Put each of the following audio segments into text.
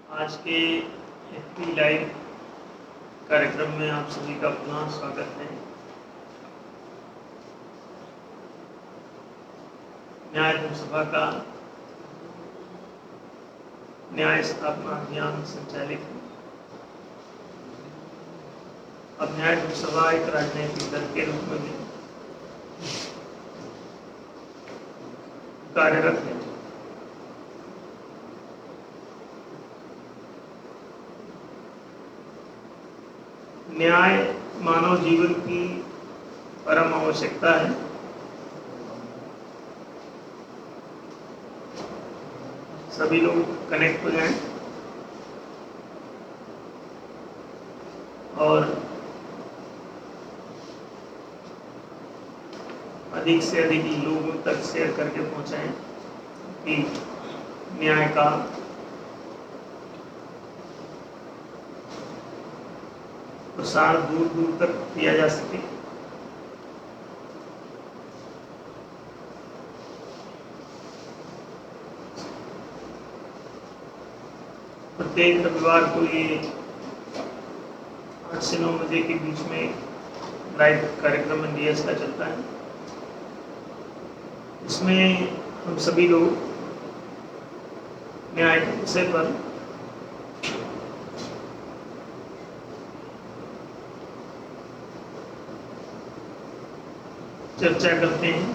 आज के FP live कार्यक्रम में आप सभी का पुनः स्वागत है। न्याय सभा का न्याय स्थापना अभियान संचालित है। अब न्याय सभा एक राजनीतिक दल के रूप में भी कार्यरत है। न्याय मानव जीवन की परम आवश्यकता है। सभी लोग कनेक्ट हो जाएं और अधिक से अधिक लोगों तक शेयर करके पहुंचाएं कि न्याय का प्रसार दूर दूर तक किया जा सके। प्रत्येक रविवार को ये 8 से 9 बजे के बीच में लाइव कार्यक्रम NDS का चलता है। इसमें हम सभी लोग न्याय के विषय पर चर्चा करते हैं।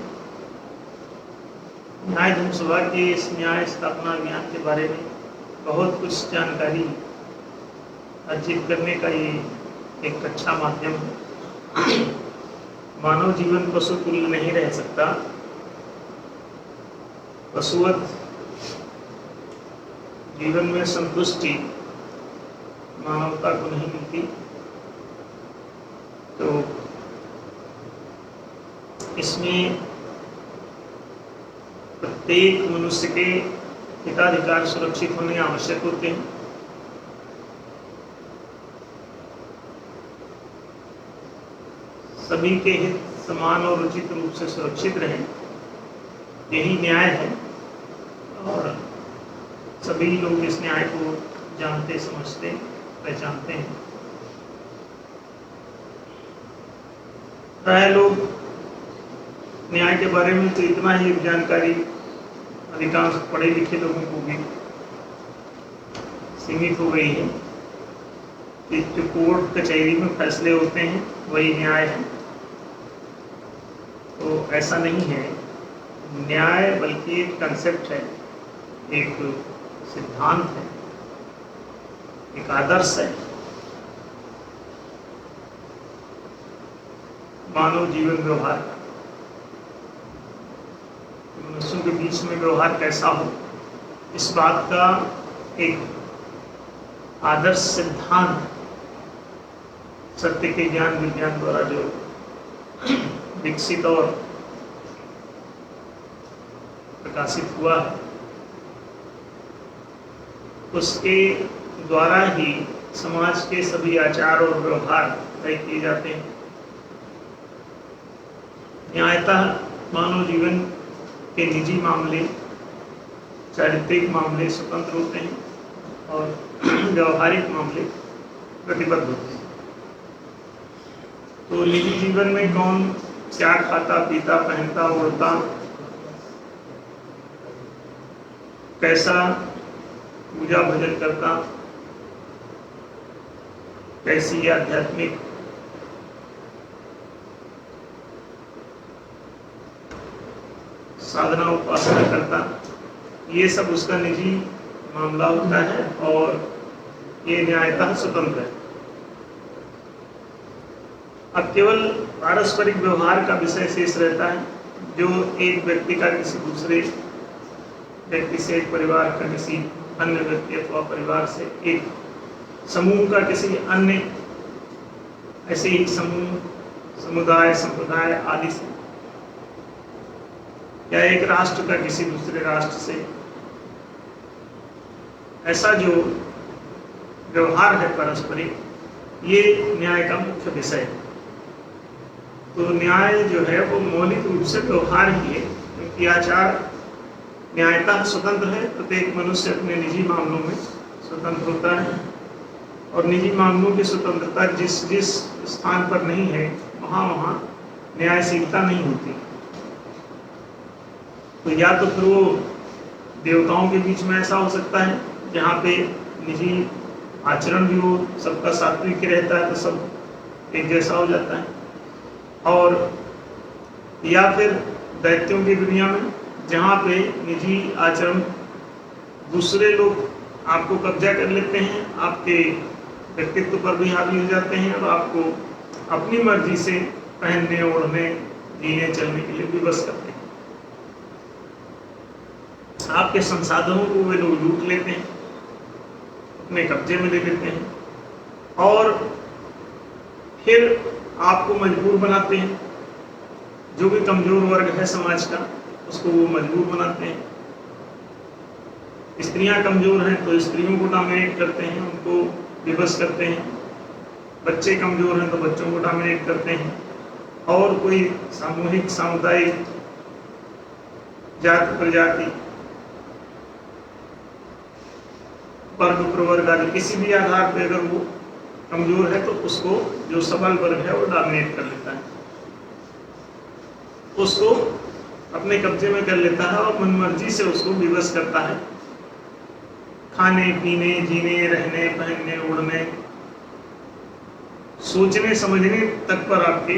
न्याय सभा के इस न्याय स्थापना अभियान के बारे में बहुत कुछ जानकारी अर्जित करने का ये एक अच्छा माध्यम है। मानव जीवन पशु तुल्य नहीं रह सकता। पशुवत जीवन में संतुष्टि मानवता को नहीं मिलती। तो इसमें प्रत्येक मनुष्य के हिताधिकार सुरक्षित होने आवश्यक होते हैं। सभी के हित समान और उचित रूप से सुरक्षित रहें, यही न्याय है। और सभी लोग इस न्याय को जानते, समझते, पहचानते हैं। प्राय लोग न्याय के बारे में तो इतना ही जानकारी अधिकांश पढ़े लिखे लोगों को भी सीमित हो गई है कि जो कोर्ट कचहरी में फैसले होते हैं वही न्याय है। तो ऐसा नहीं है। न्याय बल्कि एक कंसेप्ट है, एक सिद्धांत है, एक आदर्श है। मानव जीवन व्यवहार का, मनुष्यों के बीच में व्यवहार कैसा हो, इस बात का एक आदर्श सिद्धांत सत्य के ज्ञान विज्ञान द्वारा जो विकसित और प्रकाशित हुआ है, उसके द्वारा ही समाज के सभी आचार और व्यवहार तय किए जाते हैं। न्यायतः मानव जीवन के निजी मामले, चारित्रिक मामले स्वतंत्र होते हैं और व्यवहारिक मामले प्रतिबद्ध होते हैं। तो निजी जीवन में कौन क्या खाता, पीता, पहनता, उड़ता, कैसा पूजा भजन करता, कैसी आध्यात्मिक साधना उपासना करता, ये सब उसका निजी मामला होता है और ये न्यायतः स्वतंत्र है। अब केवल पारस्परिक व्यवहार का विषय शेष रहता है, जो एक व्यक्ति का किसी दूसरे व्यक्ति से, एक परिवार का किसी अन्य व्यक्ति अथवा परिवार से, एक समूह का किसी अन्य ऐसे ही समूह, समुदाय, संप्रदाय आदि से, या एक राष्ट्र का किसी दूसरे राष्ट्र से, ऐसा जो व्यवहार है पारस्परिक, ये न्याय का मुख्य विषय है। तो न्याय जो है वो मौलिक रूप से व्यवहार ही है, क्योंकि आचार न्यायतः स्वतंत्र है। प्रत्येक मनुष्य अपने निजी मामलों में स्वतंत्र होता है और निजी मामलों की स्वतंत्रता जिस जिस स्थान पर नहीं है वहाँ वहाँ न्यायशीलता नहीं होती। तो या तो फिर वो देवताओं के बीच में ऐसा हो सकता है जहाँ पे निजी आचरण भी हो, सबका सात्विक रहता है तो सब एक जैसा हो जाता है, और या फिर दैत्यों की दुनिया में जहाँ पे निजी आचरण दूसरे लोग आपको कब्जा कर लेते हैं, आपके व्यक्तित्व पर भी हावी हो जाते हैं और आपको अपनी मर्जी से पहनने, ओढ़ने, जीने, चलने के लिए विवश करते हैं। आपके संसाधनों को वे लोग लूट लेते हैं, अपने कब्जे में ले लेते हैं और फिर आपको मजबूर बनाते हैं। जो भी कमजोर वर्ग है समाज का उसको वो मजबूर बनाते हैं। स्त्रियां कमजोर हैं तो स्त्रियों को डोमिनेट करते हैं, उनको विवश करते हैं। बच्चे कमजोर हैं तो बच्चों को डोमिनेट करते हैं। और कोई सामूहिक, सामुदायिक, जाति प्रजाति, वर्ग प्रवर्ग आदि किसी भी आधार पर अगर वो कमजोर है तो उसको जो सबल वर्ग है वो डोमिनेट कर लेता है, उसको अपने कब्जे में कर लेता है और मनमर्जी से उसको विवश करता है। खाने, पीने, जीने, रहने, पहनने, उड़ने, सोचने, समझने तक पर आपके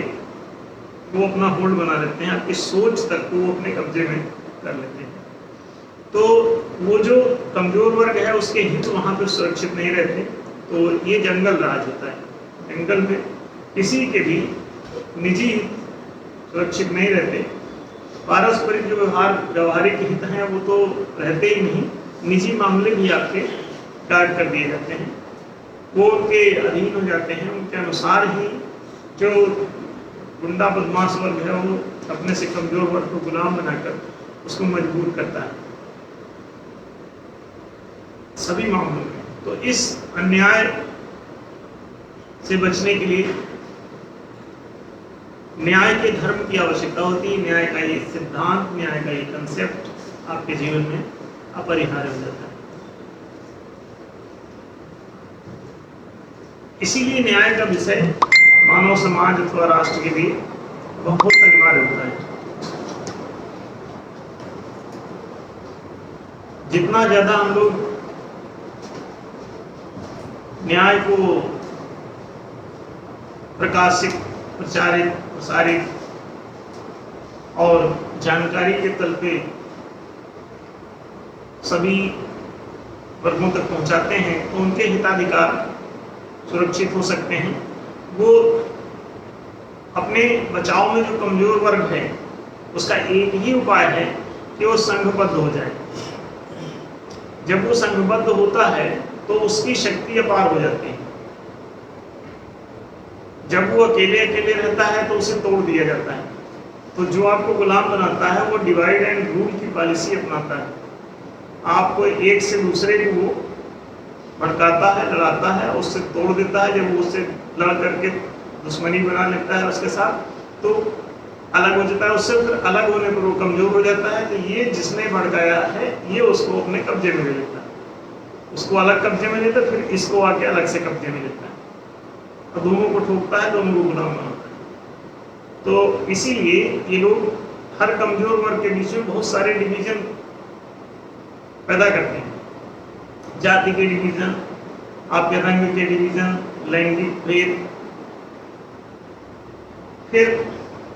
वो अपना होल्ड बना लेते हैं, आपकी सोच तक को वो अपने कब्जे में कर लेते हैं। तो वो जो कमजोर वर्ग है उसके हित वहाँ पे सुरक्षित नहीं रहते, तो ये जंगल राज होता है। जंगल में किसी के भी निजी सुरक्षित नहीं रहते। पारस्परिक जो व्यवहारिक हित हैं वो तो रहते ही नहीं, निजी मामले भी आपके गार्ड कर दिए जाते हैं, वो उनके अधीन हो जाते हैं। उनके अनुसार ही जो गुंडा बदमाश वर्ग है वो अपने से कमजोर वर्ग को गुलाम बनाकर उसको मजबूर करता है सभी मामलों में। तो इस अन्याय से बचने के लिए न्याय के धर्म की आवश्यकता होती है। न्याय का ये सिद्धांत, न्याय का ये कंसेप्ट आपके जीवन में अपरिहार्य हो जाता है। इसीलिए न्याय का विषय मानव समाज अथवा राष्ट्र के लिए बहुत अनिवार्य होता है। जितना ज्यादा हम लोग न्याय को प्रकाशित, प्रचारित, प्रसारित और जानकारी के तल पे सभी वर्गों तक पहुंचाते हैं तो उनके हिताधिकार सुरक्षित हो सकते हैं। वो अपने बचाव में जो कमजोर वर्ग है उसका एक ही उपाय है कि वो संघबद्ध हो जाए। जब वो संघबद्ध होता है तो उसकी शक्ति अपार हो जाती है। जब वो अकेले अकेले रहता है तो उसे तोड़ दिया जाता है। तो जो आपको गुलाम बनाता है वो डिवाइड एंड रूल की पॉलिसी अपनाता है। आपको एक से दूसरे को वो भड़काता है, लड़ाता है, उससे तोड़ देता है। जब वो उससे लड़ करके दुश्मनी बना लेता है उसके साथ तो अलग हो जाता है। उससे फिर अलग होने पर वो कमजोर हो जाता है। तो ये जिसने भड़काया है ये उसको अपने कब्जे में ले लेता है, उसको अलग कब्जे में लेता है, फिर इसको आके अलग से कब्जे में लेता है और दोनों को ठोकता है, दोनों को गुलाम बनाता है। तो इसीलिए ये लोग हर कमजोर वर्ग के बीच में बहुत सारे डिवीजन पैदा करते हैं। जाति के डिवीजन, आपके रंग के डिवीजन, लैंगिक भेद, फिर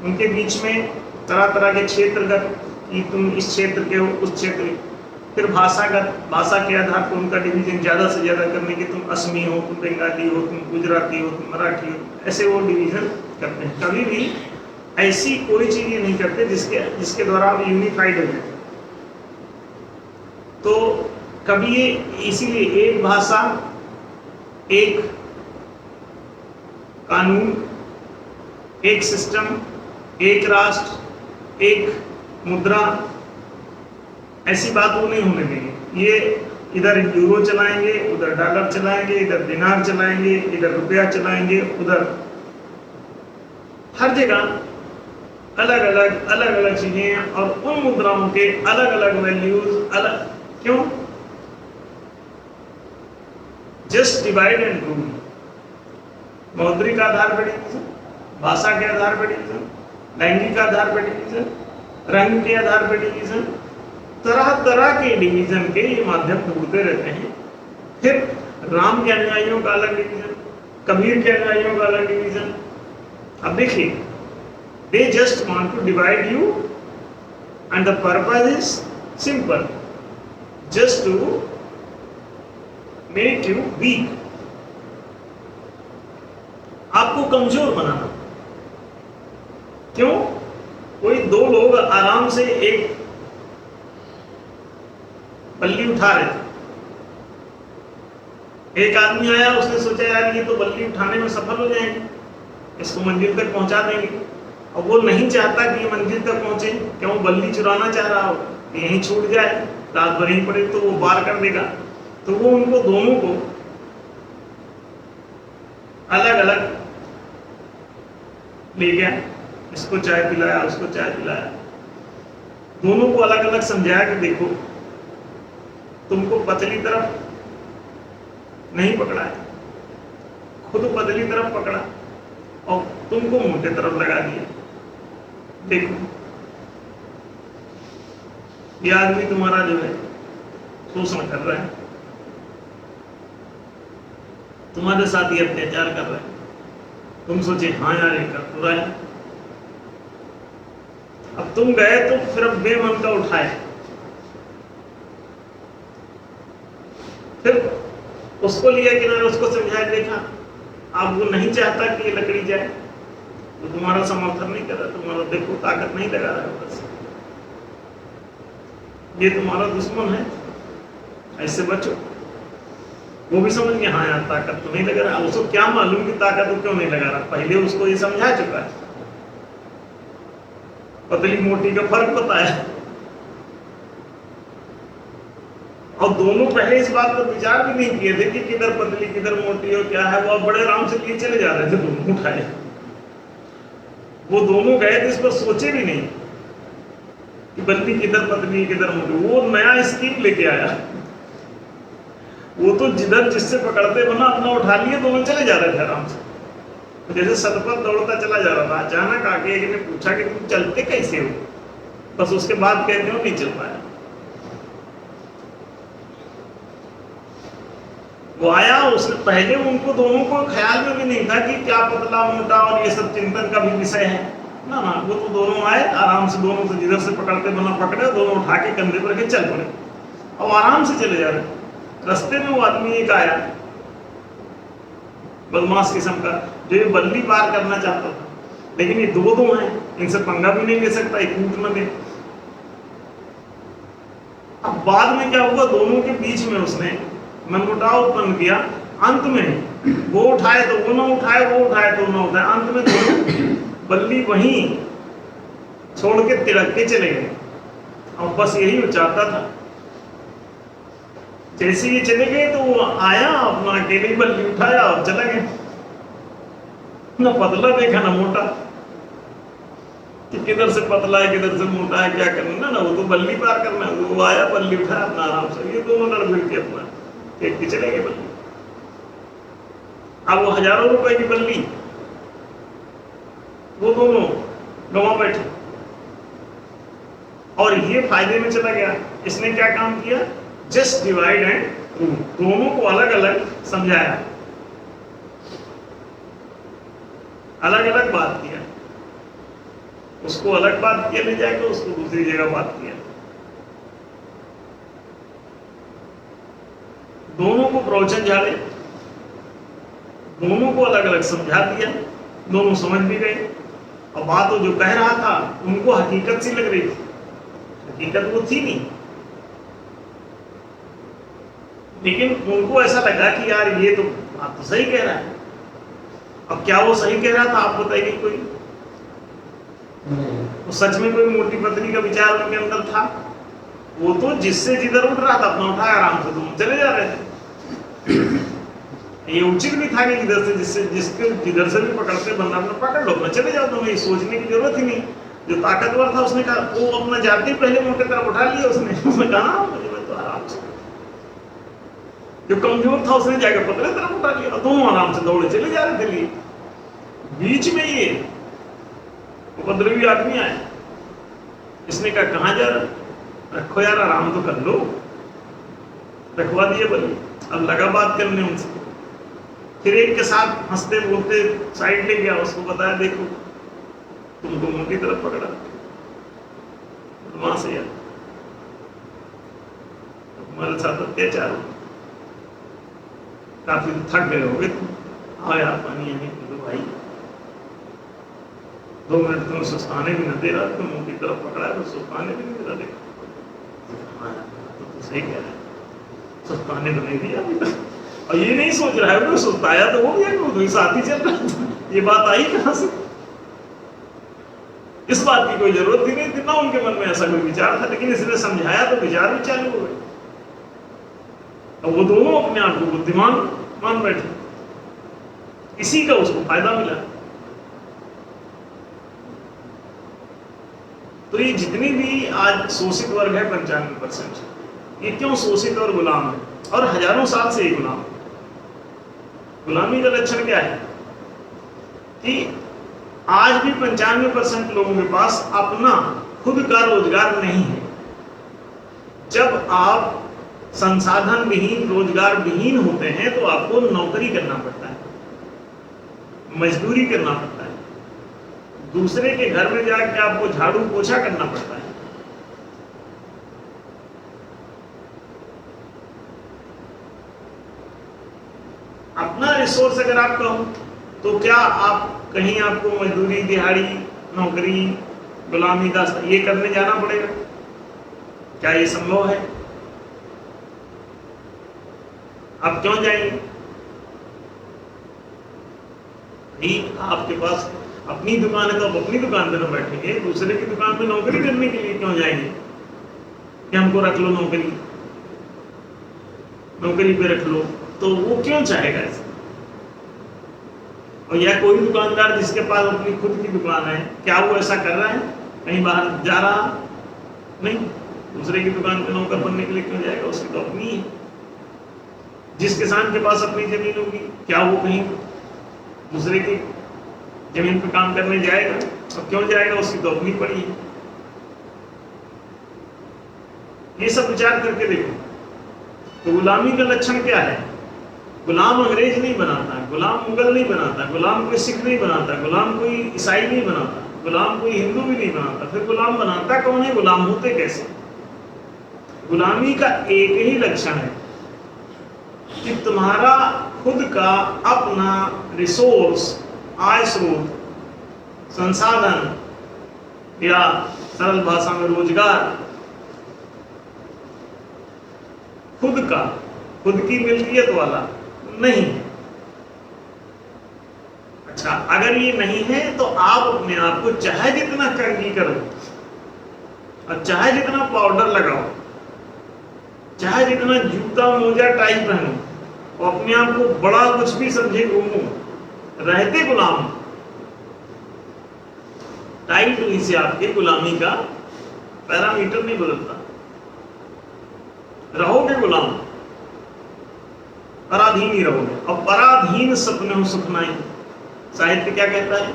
उनके बीच में तरह तरह के क्षेत्रगत कि तुम इस क्षेत्र के हो, उस क्षेत्र, फिर भाषागत, भाषा के आधार पर उनका डिवीजन ज़्यादा से ज़्यादा करने के, तुम असमी हो, तुम बंगाली हो, तुम गुजराती हो, तुम मराठी हो, ऐसे वो डिवीजन करते हैं। कभी भी ऐसी कोई चीज़ नहीं करते जिसके द्वारा आप यूनिफाइड हो जाए। तो कभी ये इसीलिए एक भाषा, एक कानून, एक सिस्टम, एक राष्ट्र, एक मुद्रा, ऐसी बात वो नहीं होने देंगे। ये इधर यूरो चलाएंगे, उधर डॉलर चलाएंगे, इधर दिनार चलाएंगे, इधर रुपया चलाएंगे, उधर हर जगह अलग अलग चीजें और उन मुद्राओं के अलग अलग वैल्यूज अलग। क्यों? Just divide and rule. मौद्रिक आधार पर डिवीजन, भाषा के आधार पर डिवीजन, लैंगिक आधार पर डिवीजन, रंग के आधार पर डिवीजन, तरह तरह के डिवीजन के ये माध्यम ढूंढते रहते हैं। फिर राम के अनुयायियों का अलग डिवीजन, कबीर के अनुयायियों का अलग डिवीजन। अब देखिए, they just want to divide you and the purpose is simple, just to make you weak, आपको कमजोर बनाना। क्यों? कोई दो लोग आराम से एक बल्ली उठा रहे थे, एक आदमी आया, उसने सोचा यार ये तो बल्ली उठाने में सफल हो जाएंगे, इसको मंजिल तक पहुंचा देंगे। और वो नहीं चाहता कि ये मंजिल तक पहुंचे, क्या वो बल्ली चुराना चाह रहा हो, यहीं छूट जाए, रात भर ही पड़े तो वो पार कर देगा। तो वो उनको दोनों को अलग अलग ले गया, इसको चाय पिलाया, उसको चाय पिलाया, दोनों को अलग अलग समझाया कि देखो तुमको पतली तरफ नहीं पकड़ा है, खुद पतली तरफ पकड़ा और तुमको मोटे तरफ लगा दिया। देखो ये आदमी तुम्हारा जो है शोषण कर रहा है, तुम्हारे साथ ये अत्याचार कर रहा है। तुम सोचे हाँ यार ये कर तो रहा है। अब तुम गए तो फिर अब बेमन का उठाए, फिर उसको लिया किनारे, उसको समझाया, देखा अब वो नहीं चाहता कि ये लकड़ी जाए, तो तुम्हारा समर्थन नहीं कर रहा, तुम्हारा देखो ताकत नहीं लगा रहा है, बस ये तुम्हारा दुश्मन है, ऐसे बचो। वो भी समझ गया हाँ यार ताकत तो नहीं लगा रहा। उसको क्या मालूम कि ताकत वो क्यों नहीं लगा रहा, पहले उसको ये समझा चुका है, पतली मोटी का फर्क पता है। और दोनों पहले इस बात पर विचार भी नहीं किए थे कि किधर पतली किधर मोटी हो क्या है, वो अब बड़े आराम से लिए चले जा रहे थे, दोनों उठाए। वो दोनों गए थे इस पर सोचे भी नहीं कि बल्ली किधर पतली किधर मोटी। वो नया स्कीम लेके आया, वो तो जिधर जिससे पकड़ते बना अपना उठा लिए, दोनों चले जा रहे थे आराम से, जैसे सतपथ दौड़ता चला जा रहा था। अचानक आके एक ने पूछा कि तुम चलते कैसे हो, बस उसके बाद कहते हो नहीं चल पाया। वो आया, उसने पहले उनको दोनों को ख्याल में भी नहीं था कि क्या पतला मोटा और ये सब चिंतन का भी विषय है ना। वो तो दोनों आए आराम से, दोनों से जिधर से पकड़ते बना पकड़े, दोनों उठा के कंधे पर के चल पड़े और आराम से चले जा रहे। रास्ते में वो आदमी एक आया बदमाश किस्म का, जो ये बल्ली पार करना चाहता था, लेकिन ये दो हैं, इनसे पंगा भी नहीं ले सकता, एक कूट न दे। अब बाद में क्या हुआ, दोनों के बीच में उसने मनमुटाव उत्पन्न किया। अंत में वो उठाए तो वो ना उठाए, वो उठाए तो ना उठाए, अंत में दोनों बल्ली वहीं छोड़ के तिलक के चले गए। और बस यही वो चाहता था। जैसे ये चले गए तो वो आया, अपना अकेले बल्ली उठाया और चला गया। ना पतला देखा ना मोटा, कि किधर से पतला है किधर से मोटा है, क्या करना ना, वो तो बल्ली पार करना है। वो आया, बल्ली उठाया अपना आराम से, ये दोनों लड़ मिल के अपना एक के चले गए बल्ली। अब वो हजारों रुपए की बल्ली वो दोनों गंवा बैठे और ये फायदे में चला गया। इसने क्या काम किया, जस्ट डिवाइड एंड रूल, दोनों को अलग अलग समझाया, अलग अलग बात किया। उसको अलग बात किया ले जाकर, उसको दूसरी जगह बात किया। दोनों को प्रवचन झाड़े, दोनों को अलग अलग समझा दिया, दोनों समझ भी गए। और बात वो जो कह रहा था उनको हकीकत सी लग रही थी, हकीकत वो थी नहीं, लेकिन उनको ऐसा लगा कि यार ये तो बात तो सही कह रहा है। अब क्या वो सही कह रहा था आप बताइए, कोई तो सच में कोई मोटी पतली का विचार उनके अंदर था? वो तो जिससे जिधर उठ रहा था अपना उठाया, आराम से तुम चले जा रहे थे। ये उचित भी था कि जिधर से जिससे जिसके जिधर से भी पकड़ते बंदा अपना पकड़ लो, अपना चले जाओ, तुम्हें सोचने की जरूरत ही नहीं। जो ताकतवर था उसने कहा, वो अपना जाते पहले मोटे तरफ उठा लिया उसने कहा मुझे, मैं तो आराम से। जो कमजोर था उसने जाकर पतले तरफ उठा लिया, दोनों आराम से दौड़े चले जा रहे थे लिए। बीच में ये उपद्रवी आदमी आया, इसने कहा कहाँ जा रहा, रखो यार आराम तो कर लो, रखवा दिए बलि। अब लगा बात करने उनसे, फिर एक के साथ हंसते बोलते साइड ले गया, उसको बताया देखो तुमको मुंह की तरफ पकड़ा, वहां से यार तुम्हारे साथ अत्याचार हो, काफी थक गए होगे तुम, आओ यार पानी आने पी लो भाई, 2 मिनट तुम सुस्ताने भी न दे रहा, तुम मुंह की तरफ पकड़ा है तो सुस्ताने भी नहीं दे रहा। देखो हाँ तो सही कह रहा है, सुस्ताने तो नहीं दिया अभी तक, और ये नहीं सोच रहा है सुस्ताया तो हो गया, तो साथ ही चल रहा था। ये बात आई कहां से, इस बात की कोई जरूरत ही नहीं थी ना, उनके मन में ऐसा कोई विचार था, लेकिन इसने समझाया तो विचार भी चालू हो गए। अब वो दोनों अपने आप को बुद्धिमान मान बैठे, इसी का उसको फायदा मिला। तो ये जितनी भी आज शोषित वर्ग है 95%, ये क्यों शोषित और गुलाम है, और हजारों साल से ये गुलाम। गुलामी का लक्षण क्या है कि आज भी 95% लोगों के पास अपना खुद का रोजगार नहीं है। जब आप संसाधन विहीन, रोजगार विहीन होते हैं तो आपको नौकरी करना पड़ता है, मजदूरी करना पड़ता है, दूसरे के घर में जाके आपको झाड़ू पोछा करना पड़ता है। अपना रिसोर्स अगर आपका हो तो क्या आप कहीं आपको मजदूरी, दिहाड़ी, नौकरी, गुलामी का ये करने जाना पड़ेगा? क्या ये संभव है? आप क्यों जाएंगे? आपके पास अपनी दुकान है तो आप अपनी दुकान पे ना बैठेंगे, दूसरे की दुकान पे नौकरी करने के लिए क्यों जाएंगे कि हमको रख लो नौकरी, नौकरी पे रख लो, तो वो क्यों चाहेगा ऐसा? और या कोई दुकानदार जिसके पास अपनी खुद की दुकान है, क्या वो ऐसा कर रहा है? कहीं बाहर जा रहा नहीं, दूसरे की दुकान पे नौकर बनने के लिए क्यों जाएगा? उसकी तो अपनी है। जिस किसान के पास अपनी जमीन होगी, क्या वो कहीं दूसरे की जमीन पे काम करने जाएगा? और क्यों जाएगा? उसकी तो अपनी पड़ी है। ये सब विचार करके देखो। तो गुलामी का लक्षण क्या है? गुलाम अंग्रेज नहीं बनाता, गुलाम मुगल नहीं बनाता, गुलाम कोई सिख नहीं बनाता, गुलाम कोई ईसाई नहीं बनाता, गुलाम कोई हिंदू भी नहीं बनाता। फिर गुलाम बनाता कौन है? गुलाम होते कैसे? गुलामी का एक ही लक्षण है कि तुम्हारा खुद का अपना रिसोर्स, आय स्रोत, संसाधन, या सरल भाषा में रोजगार, खुद का, खुद की मिल्कियत वाला नहीं है। अच्छा, अगर ये नहीं है तो आप अपने आप को चाहे जितना कंघी करो और चाहे जितना पाउडर लगाओ, चाहे जितना जूता मोजा टाई पहनो और अपने आप को बड़ा कुछ भी समझे घूमो, रहते गुलाम। टाइट हुई से आपके गुलामी का पैरामीटर नहीं बदलता, रहोगे गुलाम, पराधीन ही रहोगे। और पराधीन सपने हो सुख नहीं। साहित्य क्या कहता है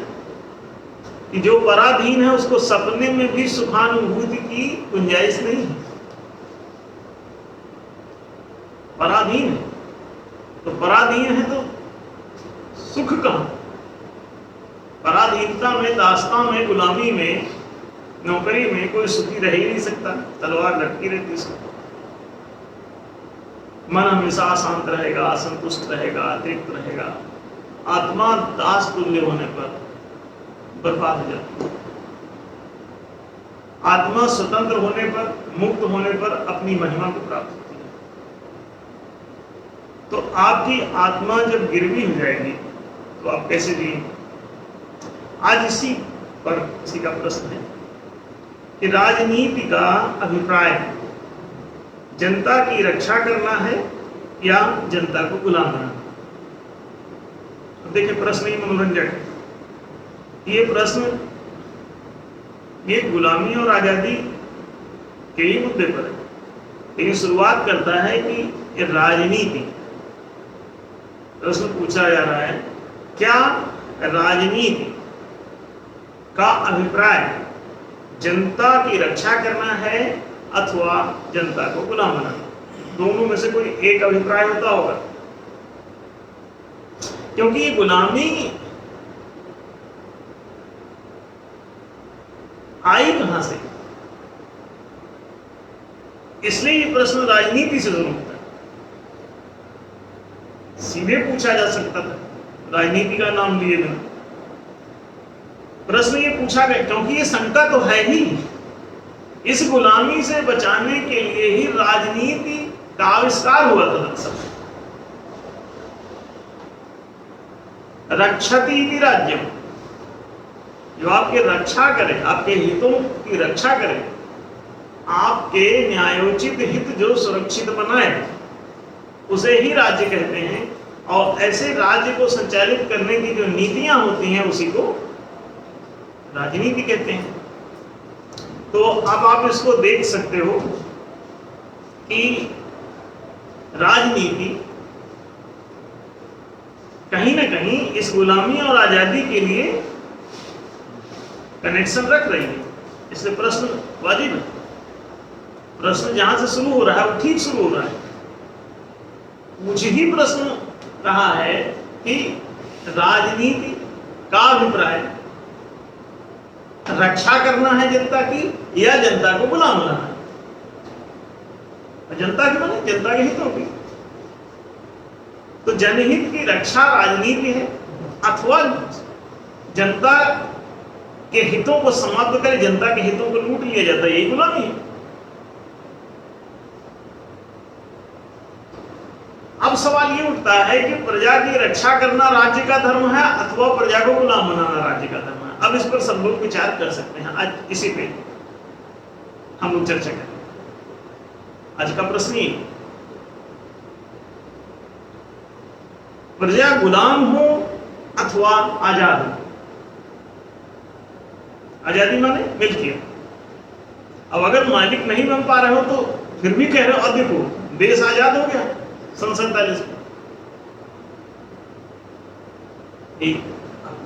कि जो पराधीन है उसको सपने में भी सुखानुभूति की गुंजाइश नहीं है। पराधीन है तो पराधीन है तो सुख कहां? पराधीनता में, दास्तां में, गुलामी में, नौकरी में कोई सुखी रह ही नहीं सकता। तलवार लटकी रहती है, मन हमेशा अशांत रहेगा, असंतुष्ट रहेगा, अतृप्त रहेगा। आत्मा दास तुल्य होने पर बर्बाद हो जाती है। आत्मा स्वतंत्र होने पर, मुक्त होने पर अपनी महिमा को प्राप्त होती है। तो आपकी आत्मा जब गिरवी हो जाएगी तो आप कैसे जिएंगे? आज इसी पर किसी का प्रश्न है कि राजनीति का अभिप्राय जनता की रक्षा करना है या जनता को गुलाम बनाना? देखिए, प्रश्न ही मनोरंजक है। ये प्रश्न ये गुलामी और आजादी के ही मुद्दे पर है, लेकिन शुरुआत करता है कि ये राजनीति, प्रश्न पूछा जा रहा है, क्या राजनीति का अभिप्राय जनता की रक्षा करना है अथवा जनता को गुलाम बनाना? दोनों में से कोई एक अभिप्राय होता होगा, क्योंकि ये गुलामी आई कहां से, इसलिए ये प्रश्न राजनीति से जरूर होता है। सीधे पूछा जा सकता था राजनीति का नाम लिए बिना, प्रश्न ये पूछा गया क्योंकि ये शंका तो है ही, इस गुलामी से बचाने के लिए ही राजनीति का आविष्कार हुआ था। दरअसल रक्षति इति राज्यम, जो आपके रक्षा करे, आपके हितों की रक्षा करे, आपके न्यायोचित हित जो सुरक्षित बनाए, उसे ही राज्य कहते हैं। और ऐसे राज्य को संचालित करने की जो नीतियां होती हैं उसी को राजनीति कहते हैं। तो अब आप इसको देख सकते हो कि राजनीति कहीं ना कहीं इस गुलामी और आजादी के लिए कनेक्शन रख रही है, इसलिए प्रश्न वाजिब है। प्रश्न जहां से शुरू हो रहा है वो ठीक शुरू हो रहा है। मुझे ही प्रश्न रहा है कि राजनीति का अभिप्राय रक्षा करना है जनता की या जनता को गुलाम बनाना है। जनता की माने जनता के हितों की, तो जनहित की रक्षा राजनीति है, अथवा जनता के हितों को समाप्त कर जनता के हितों को लूट लिया जाता है, यही गुलामी है। अब सवाल ये उठता है कि प्रजा की रक्षा करना राज्य का धर्म है अथवा प्रजा को गुलाम बनाना राज्य का धर्म है। अब इस पर सब लोग विचार कर सकते हैं। आज इसी पे हम लोग चर्चा करें। आज का प्रश्न ये, प्रजा गुलाम हो अथवा आजाद हो? आजादी माने मिल्कियत। अब अगर मालिक नहीं बन पा रहे हो तो फिर भी कह रहे हो अधिक हो, देश आजाद हो गया सन 47 में।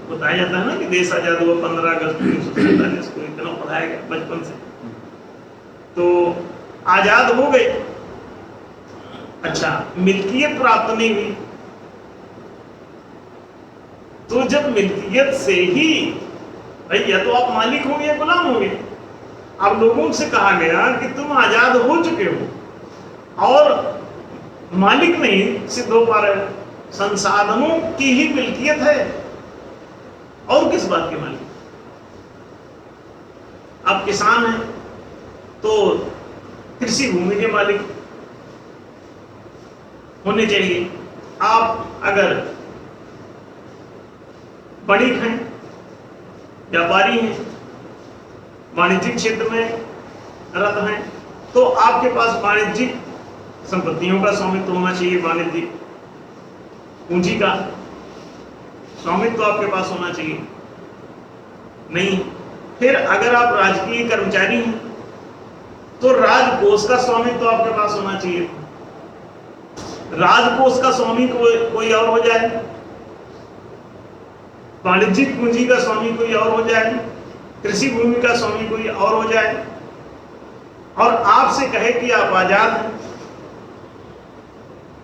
बताया जाता है ना कि देश आजाद हुआ 15 अगस्त 1947 को, इतना पढ़ाया गया बचपन से। तो आजाद हो गए, अच्छा मिल्कियत प्राप्त नहीं हुई, तो जब मिल्कियत से ही भैया तो आप मालिक होंगे या गुलाम होंगे। अब लोगों से कहा गया कि तुम आजाद हो चुके हो और मालिक नहीं सिद्ध हो पा रहे हो, संसाधनों की ही मिल्कियत है और किस बात के मालिक? आप किसान हैं तो कृषि भूमि के मालिक होने चाहिए। आप अगर बणिक हैं, व्यापारी हैं, वाणिज्यिक क्षेत्र में रत हैं, तो आपके पास वाणिज्यिक संपत्तियों का स्वामित्व होना चाहिए, वाणिज्यिक पूंजी का स्वामित्व आपके पास होना चाहिए। नहीं, फिर अगर आप राजकीय कर्मचारी हैं तो राजकोष का स्वामित्व आपके पास होना चाहिए। राजकोष का स्वामी कोई और हो जाए, वाणिज्यिक पूंजी का स्वामी कोई और हो जाए, कृषि भूमि का स्वामी कोई और हो जाए, और आपसे कहे कि आप आजाद हैं,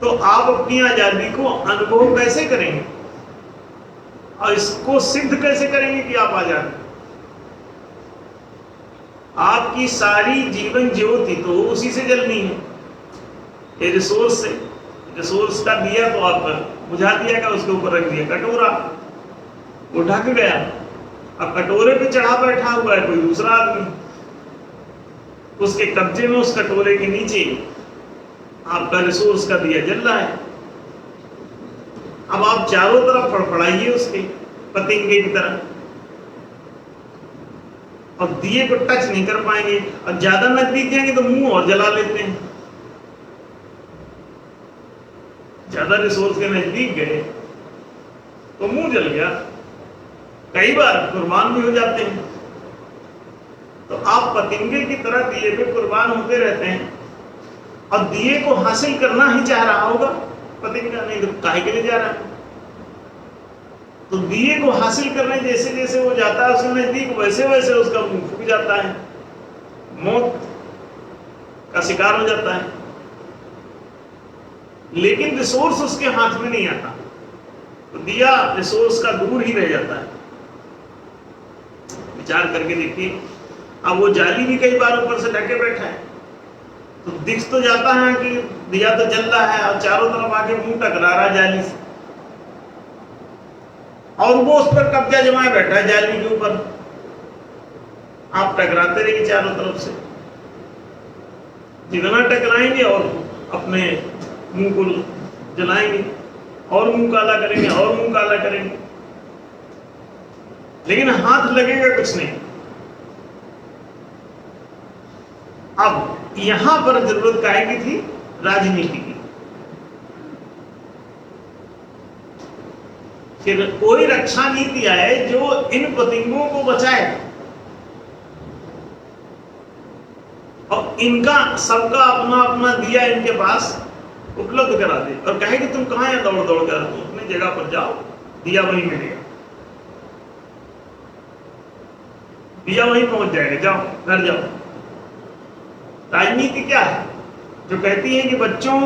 तो आप अपनी आजादी को अनुभव कैसे करेंगे और इसको सिद्ध कैसे करेंगे कि आप आजाद हैं? आपकी सारी जीवन ज्योति तो उसी से जलनी है, ये रिसोर्स से। रिसोर्स का दिया तो आप बुझा दिया, का उसके ऊपर रख दिया कटोरा, वो ढक गया। अब कटोरे पे चढ़ा बैठा हुआ है कोई दूसरा आदमी, उसके कब्जे में उस कटोरे के नीचे आपका रिसोर्स का दिया जल रहा है। अब आप चारों तरफ फड़फड़ाइए उसके पतंगे की तरह, और दिए को टच नहीं कर पाएंगे, और ज्यादा नजदीक जाएंगे तो मुंह और जला लेते हैं। ज्यादा रिसोर्स के नजदीक गए तो मुंह जल गया, कई बार कुर्बान भी हो जाते हैं। तो आप पतंगे की तरह दिए पे कुर्बान होते रहते हैं, और दिए को हासिल करना ही चाह रहा होगा पतिंगा, नहीं तो काहे के लिए जा रहा है। तो दिए को हासिल करने जैसे जैसे वो जाता है उसके नजदीक, वैसे वैसे उसका मुंह फूक जाता है, मौत का शिकार हो जाता है। लेकिन रिसोर्स उसके हाथ में नहीं आता, तो दिया रिसोर्स का दूर ही रह जाता है। विचार करके देखिए, अब वो जाली भी कई बार ऊपर से ढके बैठा है, तो दिख तो जाता है कि दिया तो जल रहा है और चारों तरफ आके मुंह टकरा रहा है जाली से, और वो उस पर कब्जा जमाए बैठा है जाली के ऊपर। आप टकराते रहिए चारों तरफ से, जितना टकराएंगे और अपने मुंह को जलाएंगे और मुंह काला करेंगे और मुंह काला करेंगे, लेकिन हाथ लगेगा कुछ नहीं। अब यहां पर जरूरत काहे की थी? राजनीति की। कि कोई रक्षा नीति आए जो इन पतंगों को बचाए और इनका सबका अपना अपना दिया इनके पास उपलब्ध करा दे, और कहे कि तुम कहां दौड़ दौड़ कर, तुम अपनी जगह पर जाओ, दिया वहीं मिलेगा, दिया वहीं पहुंच जाएगा, जाओ घर जाओ। राजनीति क्या है? जो कहती है कि बच्चों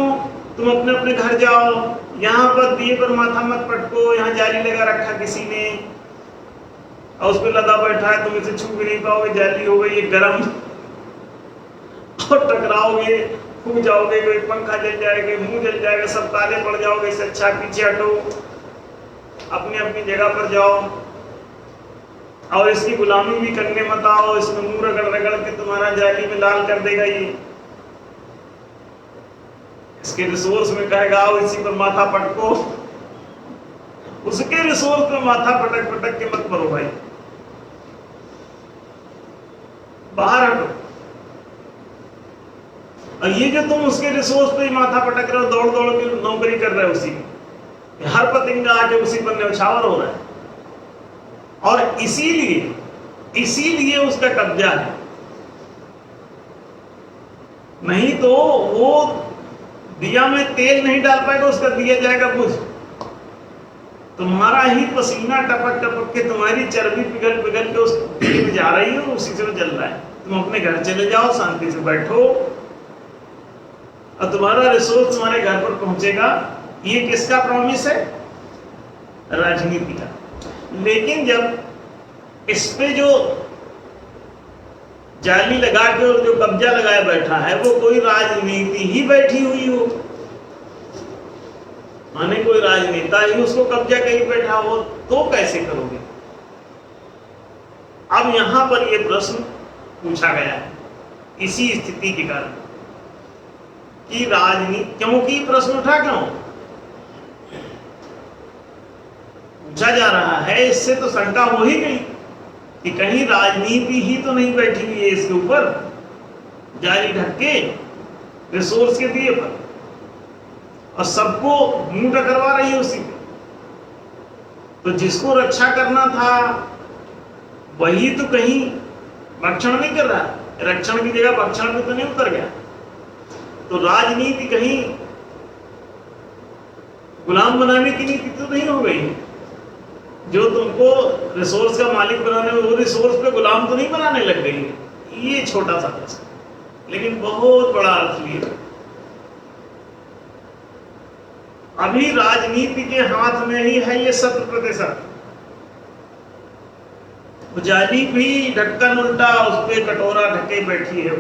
तुम अपने अपने घर जाओ, यहाँ पर दिए पर माथा मत पटको, यहाँ जाली लगा रखा किसी ने और उस पर लदा बैठा है, तुम इसे छू भी नहीं पाओगे, जाली हो गई है गरम और टकराओगे, फूक जाओगे, कोई पंखा जल जाएगा, मुंह जल जाएगा, सब काले पड़ जाओगे, इससे अच्छा पीछे हटो, अपनी अपनी जगह पर जाओ और इसकी गुलामी भी करने मत आओ, इसमें मुंह रगड़ रगड़ के तुम्हारा जाली में लाल कर देगा ये, इसके रिसोर्स में कहेगा आओ इसी पर माथा पटको, उसके रिसोर्स में माथा पटक पटक के मत मरो भाई, बाहर हटो। और ये जो तुम उसके रिसोर्स पे माथा पटक रहे हो, दौड़ दौड़ के नौकरी कर रहे हो उसी में, हर पतंगा आके उसी पर न्यौछावर हो रहा है, और इसीलिए उसका कब्जा है। नहीं तो वो दिया में तेल नहीं डाल पाएगा, उसका दिया जाएगा बुझ। तुम्हारा ही पसीना टपक टपक के, तुम्हारी चर्बी पिघल पिघल के उस दिए में जा रही है, उसी से वो जल रहा है। तुम अपने घर चले जाओ, शांति से बैठो और तुम्हारा रिसोर्स तुम्हारे घर पर पहुंचेगा। ये किसका प्रॉमिस है? राजनीति का। लेकिन जब इस पे जो जाली लगा के और जो कब्जा लगाया बैठा है वो कोई राजनीति ही बैठी हुई हो, माने कोई राजनेता ही उसको कब्जा कहीं बैठा हो, तो कैसे करोगे? अब यहां पर यह प्रश्न पूछा गया है इसी स्थिति के कारण कि राजनीति, क्योंकि प्रश्न उठा क्यों पूछा जा रहा है, इससे तो शंका हो ही गई कि कहीं राजनीति ही तो नहीं बैठी हुई है इसके ऊपर, जाली ढक के रिसोर्स के दिए पर, और सबको मुंह टकरवा रही है उसी पे। तो जिसको रक्षा करना था वही तो कहीं भक्षण नहीं कर रहा, रक्षण की जगह भक्षण पे तो नहीं उतर गया। तो राजनीति कहीं गुलाम बनाने की नीति तो नहीं हो गई, जो तुमको रिसोर्स का मालिक बनाने में, वो रिसोर्स पे गुलाम तो नहीं बनाने लग गई है। ये छोटा सा प्रश्न लेकिन बहुत बड़ा अर्थ लिए। अभी राजनीति के हाथ में ही है ये 100%। जाली भी ढक्कन उल्टा, उस पर कटोरा ढके बैठी है,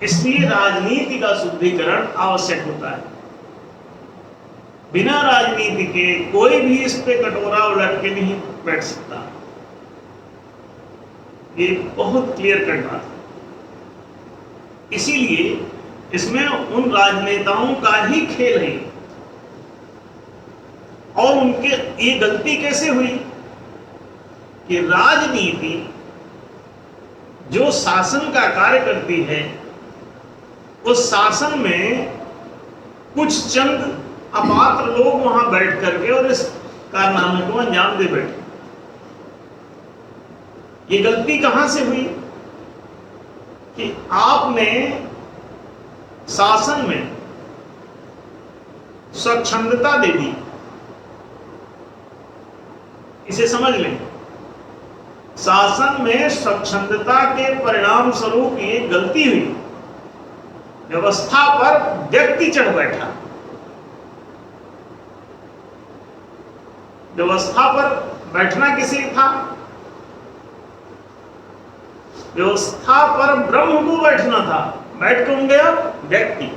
इसलिए राजनीति का शुद्धिकरण आवश्यक होता है। बिना राजनीति के कोई भी इस पे कटोरा उलट के नहीं बैठ सकता। ये बहुत क्लियर कट बात है। इसीलिए इसमें उन राजनेताओं का ही खेल है। और उनके ये गलती कैसे हुई कि राजनीति जो शासन का कार्य करती है, उस शासन में कुछ चंद अपात्र लोग वहां बैठ करके और इस कारनामे को अंजाम दे बैठे। ये गलती कहां से हुई कि आपने शासन में स्वच्छंदता दे दी। इसे समझ लें, शासन में स्वच्छंदता के परिणाम स्वरूप ये गलती हुई, व्यवस्था पर व्यक्ति चढ़ बैठा। व्यवस्था पर बैठना किसी था? व्यवस्था पर ब्रह्म को बैठना था। बैठ कौन गया? व्यक्ति।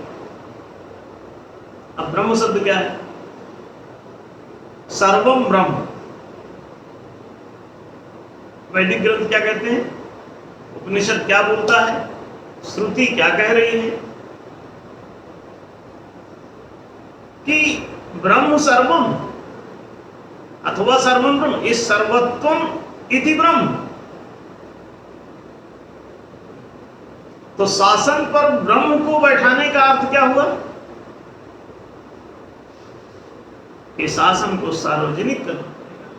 अब ब्रह्म शब्द क्या है? सर्वम ब्रह्म। वैदिक ग्रंथ क्या कहते हैं? उपनिषद क्या बोलता है? श्रुति क्या कह रही है? कि ब्रह्म सर्वम अथवा सर्वम ब्रह्म, इस सर्वत्वम इति ब्रह्म। तो शासन पर ब्रह्म को बैठाने का अर्थ क्या हुआ? कि शासन को सार्वजनिक करना पड़ेगा,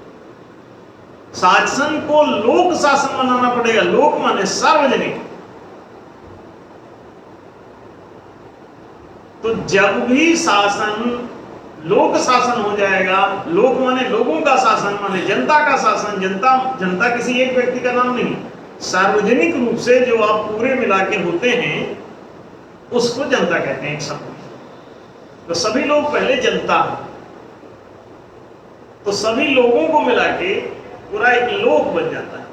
शासन को लोक शासन बनाना पड़ेगा। लोक माने सार्वजनिक। तो जब भी शासन लोक शासन हो जाएगा, लोक माने लोगों का शासन, माने जनता का शासन। जनता किसी एक व्यक्ति का नाम नहीं, सार्वजनिक रूप से जो आप पूरे मिला के होते हैं उसको जनता कहते हैं एक शब्द। तो सभी लोग पहले जनता, तो सभी लोगों को मिला के पूरा एक लोक बन जाता है।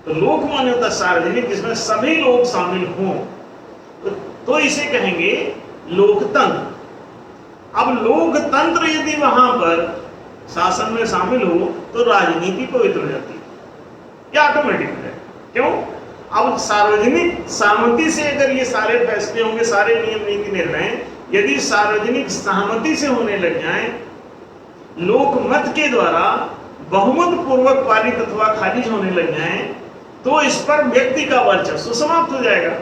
तो लोक माने होता है सार्वजनिक, जिसमें सभी लोग शामिल हों, तो इसे कहेंगे लोकतंत्र। अब लोकतंत्र यदि वहां पर शासन में शामिल हो तो राजनीति पवित्र हो जाती है, या ऑटोमेटिक है। क्यों? अब सार्वजनिक सहमति से अगर ये सारे फैसले होंगे, सारे नियम नीति निर्णय यदि सार्वजनिक सहमति से होने लग जाएं, लोकमत के द्वारा बहुमत पूर्वक पारित अथवा खारिज होने लग जाएं, तो इस पर व्यक्ति का वर्चस्व समाप्त हो जाएगा।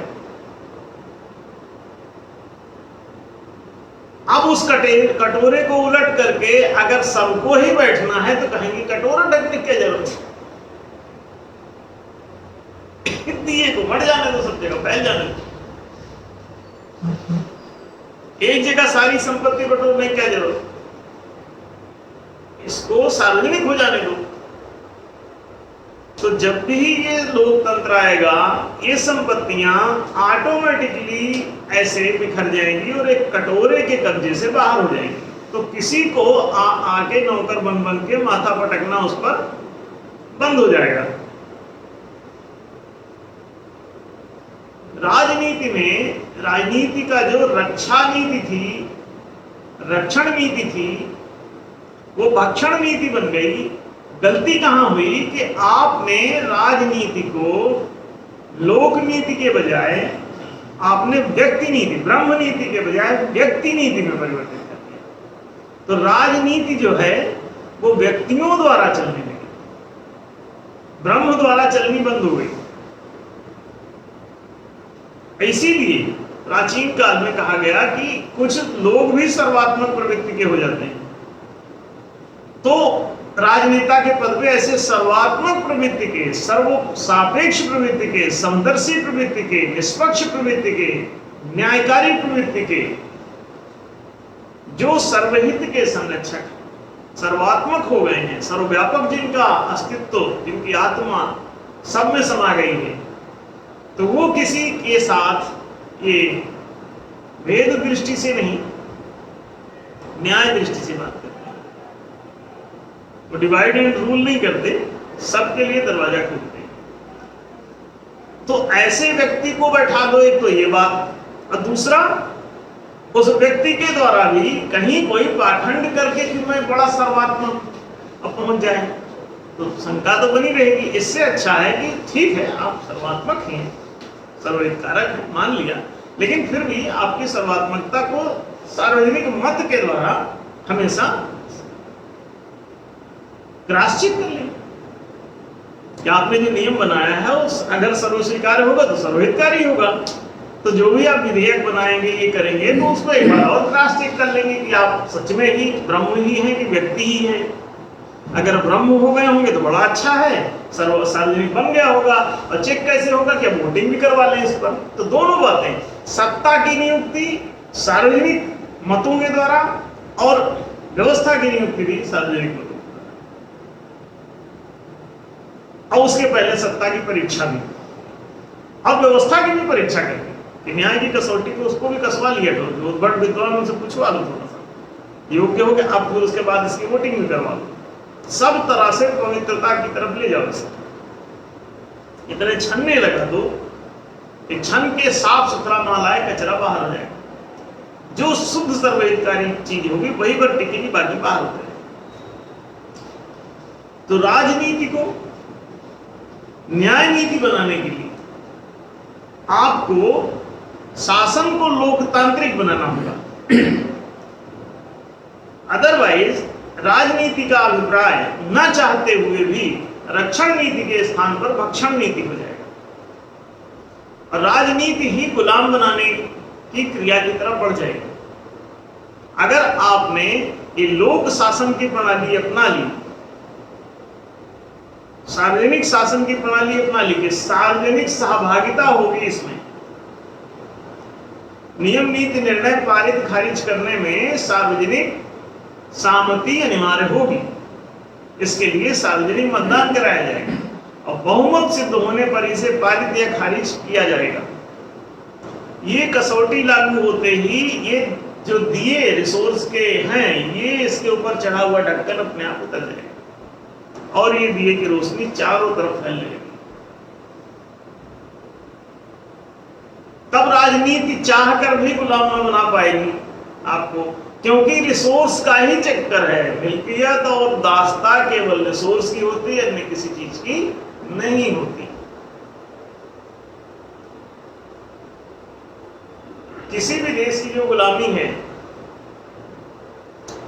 अब उस कटोरे को उलट करके अगर सबको ही बैठना है तो कहेंगे कटोरा ढकने की क्या जरूरत है? दिए को बढ़ जाने दो, सब जगह फैल जाने दो। एक जगह सारी संपत्ति बटोरने की क्या जरूरत? इसको सार्वजनिक हो जाने दो। तो जब भी ये लोकतंत्र आएगा, ये संपत्तियां ऑटोमेटिकली ऐसे बिखर जाएंगी और एक कटोरे के कब्जे से बाहर हो जाएंगी। तो किसी को आके नौकर बन के माथा पटकना उस पर बंद हो जाएगा। राजनीति में, राजनीति का जो रक्षा नीति थी, रक्षण नीति थी, वो भक्षण नीति बन गई। गलती कहां हुई कि आपने राजनीति को लोक नीति के बजाय आपने व्यक्ति नीति, ब्रह्म नीति के बजाय व्यक्ति नीति में परिवर्तित कर दिया। तो राजनीति जो है वो व्यक्तियों द्वारा चलने लगी, ब्रह्म द्वारा चलनी बंद हो गई। इसीलिए प्राचीन काल में कहा गया कि कुछ लोग भी सर्वात्मक प्रवृत्ति के हो जाते हैं। तो राजनेता के पद पे ऐसे सर्वात्मक प्रवृत्ति के, सर्व सापेक्ष प्रवृत्ति के, समदर्शी प्रवृत्ति के, निष्पक्ष प्रवृत्ति के, न्यायकारी प्रवृत्ति के, जो सर्वहित के संरक्षक, सर्वात्मक हो गए हैं, सर्वव्यापक जिनका अस्तित्व, जिनकी आत्मा सब में समा गई है, तो वो किसी के साथ ये वेद दृष्टि से नहीं, न्याय दृष्टि से बात करते हैं। वो डिवाइड एंड रूल नहीं करते, सबके लिए दरवाजा खोलते हैं। तो ऐसे व्यक्ति को बैठा दो, एक तो ये बात, और दूसरा उस व्यक्ति के द्वारा भी कहीं कोई पाखंड करके कि मैं बड़ा सर्वात्मक अब पहुंच जाए तो शंका तो बनी रहेगी। इससे अच्छा है कि ठीक है आप सर्वात्मक हैं, सर्वहितकारक है, मान लिया, लेकिन फिर भी आपकी सर्वात्मकता को सार्वजनिक मत के द्वारा हमेशा क्रॉस-चेक कर लें कि आपने जो नियम बनाया है वो अगर सर्वस्वीकार्य होगा तो सर्वहितकारी होगा। तो जो भी आप विधेयक बनाएंगे, ये करेंगे, तो उसको एक बार और क्रॉस-चेक कर लेंगे कि आप सच में ही ब्रह्म ही हैं कि व्यक्ति ही हैं। अगर ब्रह्म हो गए होंगे तो बड़ा अच्छा है, सार्वजनिक बन गया होगा। और चेक कैसे होगा कि वोटिंग भी करवा लें इस पर। तो दोनों बातें, सत्ता की नियुक्ति सार्वजनिक मतों के द्वारा और व्यवस्था की नियुक्ति भी सार्वजनिक मतों के द्वारा। और उसके पहले सत्ता की परीक्षा भी, अब व्यवस्था की भी परीक्षा करनी कि न्याय की कसौटी को उसको भी कसवा लिया करो, जो बड़ विद्वान उनसे पूछवा लो, थोड़ा सा योग्य हो गया आप, फिर उसके बाद इसकी वोटिंग भी करवा लो, सब तरह से पवित्रता की तरफ ले जाओ इसे। इतने छन्ने लगा दो कि छन के साफ सुथरा माल आए, कचरा बाहर आ जाए, जो शुद्ध सर्वहितकारी चीज होगी वही पर टिकेगी, बाकी बाहर होते हैं। तो राजनीति को न्याय नीति बनाने के लिए आपको शासन को लोकतांत्रिक बनाना होगा। अदरवाइज राजनीति का अभिप्राय न चाहते हुए भी रक्षण नीति के स्थान पर भक्षण नीति हो जाएगा, और राजनीति ही गुलाम बनाने की क्रिया की तरफ बढ़ जाएगी। अगर आपने ये लोक शासन की प्रणाली अपना ली, सार्वजनिक शासन की प्रणाली अपना ली कि सार्वजनिक सहभागिता होगी, इसमें नियम नीति निर्णय पारित खारिज करने में सार्वजनिक सहमति अनिवार्य होगी, इसके लिए सार्वजनिक मतदान कराया जाएगा और बहुमत सिद्ध होने पर इसे पारित या खारिज किया जाएगा। ये कसौटी लागू होते ही ये जो दिए रिसोर्स के हैं, ये इसके ऊपर चढ़ा हुआ ढक्कन अपने आप उतर जाएगा और ये दिए की रोशनी चारों तरफ फैलने लगेगी। तब राजनीति चाहकर भी गुलाम न बना पाएगी आपको, क्योंकि रिसोर्स का ही चक्कर है। मिल्कियत और दास्ता केवल रिसोर्स की होती है, अन्य किसी चीज की नहीं होती। किसी भी देश की जो गुलामी है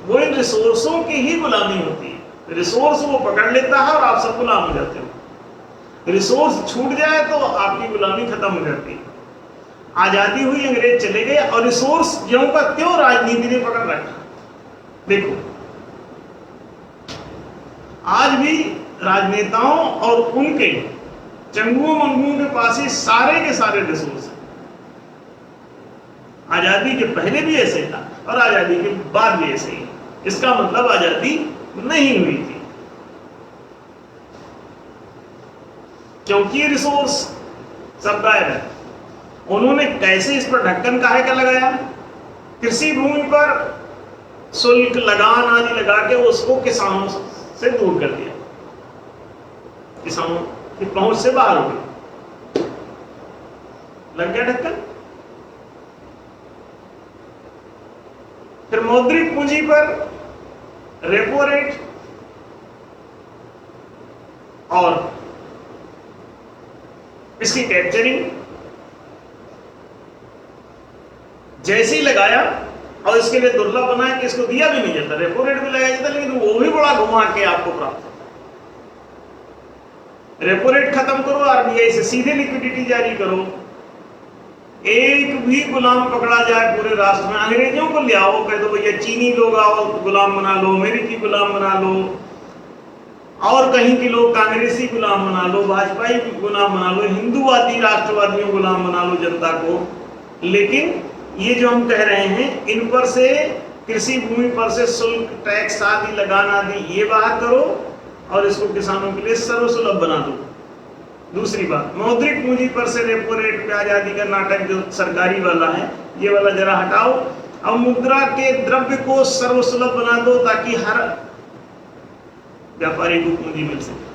वो इन रिसोर्सों की ही गुलामी होती है। रिसोर्स वो पकड़ लेता है और आप सब गुलाम हो जाते हो। रिसोर्स छूट जाए तो आपकी गुलामी खत्म हो जाती है। आजादी हुई, अंग्रेज चले गए और रिसोर्स ज्यों का त्यों राजनीति ने पकड़ रखा। देखो आज भी राजनेताओं और उनके चंगुओं मंगुओं के पास ही सारे के सारे रिसोर्स हैं। आजादी के पहले भी ऐसे था और आजादी के बाद भी ऐसे ही। इसका मतलब आजादी नहीं हुई थी, क्योंकि रिसोर्स सब गायब है। उन्होंने कैसे इस पर ढक्कन काहे का लगाया? कृषि भूमि पर शुल्क लगान आदि लगा के उसको किसानों से दूर कर दिया, किसानों की पहुंच से बाहर हो गई, लग गया ढक्कन। फिर मौद्रिक पूंजी पर रेपो रेट और इसकी कैप्चरिंग जैसे ही लगाया और इसके लिए दुर्लभ बनाया कि इसको दिया भी नहीं जाता, रेपो रेट भी लगाया जाता, लेकिन वो भी बड़ा घुमा के आपको प्राप्त होता। रेपो रेट खत्म करो, आरबीआई से सीधे लिक्विडिटी जारी करो, एक भी गुलाम पकड़ा जाए पूरे राष्ट्र में, अंग्रेजों को ले आओ, कह दो भैया चीनी लोग आओ गुलाम बना लो, अमेरिकी गुलाम बना लो, और कहीं के लोग कांग्रेसी गुलाम बना लो, भाजपाई गुलाम बना लो, हिंदूवादी राष्ट्रवादियों गुलाम बना लो जनता को। लेकिन ये जो हम कह रहे हैं, इन पर से कृषि भूमि पर से शुल्क टैक्स आदि लगान आदि ये बाहर करो और इसको किसानों के लिए सर्वसुलभ बना दो। दूसरी बात, मौद्रिक पूंजी पर से रेपो रेट ब्याज आदि का नाटक जो सरकारी वाला है, ये वाला जरा हटाओ। अब मुद्रा के द्रव्य को सर्वसुलभ बना दो ताकि हर व्यापारी को पूंजी मिल सके,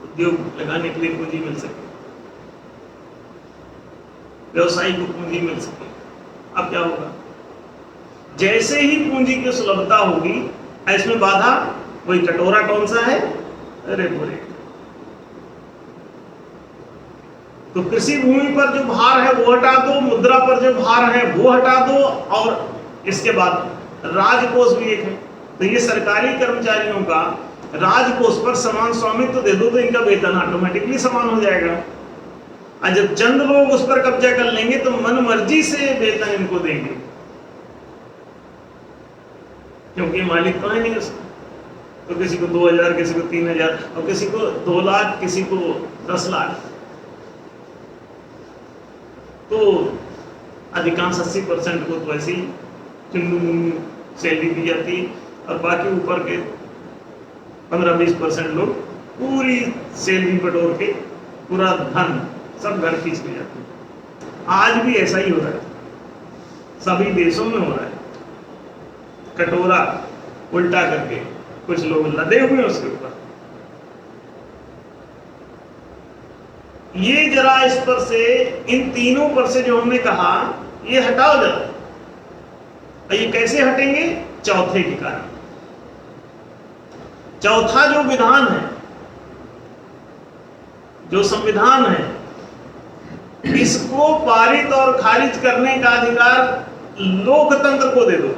उद्योग लगाने के लिए पूंजी मिल सके, व्यवसायी को पूंजी मिल सके। अब क्या होगा? जैसे ही पूंजी की सुलभता होगी, इसमें बाधा वही कटोरा कौन सा है? Repo rate. तो कृषि भूमि पर जो भार है वो हटा दो, मुद्रा पर जो भार है वो हटा दो, और इसके बाद राजकोष भी एक है। तो ये सरकारी कर्मचारियों का राजकोष पर समान स्वामित्व दे दो तो इनका वेतन ऑटोमेटिकली समान हो जाएगा। और जब चंद लोग उस पर कब्जा कर लेंगे तो मन मर्जी से वेतन इनको देंगे, क्योंकि मालिक तो है नहीं उसका। तो किसी को 2000, किसी को 3000 और किसी को 2 लाख, किसी को 10 लाख। तो अधिकांश 80% को तो ऐसे ही चुन्नू मुन्नू सैलरी दी जाती है, और बाकी ऊपर के 15-20% लोग पूरी सैलरी बटोर के पूरा धन सब घर खींच ले जाते हैं। आज भी ऐसा ही हो रहा है, सभी देशों में हो रहा है। कटोरा उल्टा करके कुछ लोग लदे हुए हैं उसके ऊपर। ये जरा इस पर से, इन तीनों पर से जो हमने कहा, ये हटाओ जरा। ये कैसे हटेंगे? चौथे के कारण। चौथा जो विधान है, जो संविधान है, इसको पारित और खारिज करने का अधिकार लोकतंत्र को दे दो,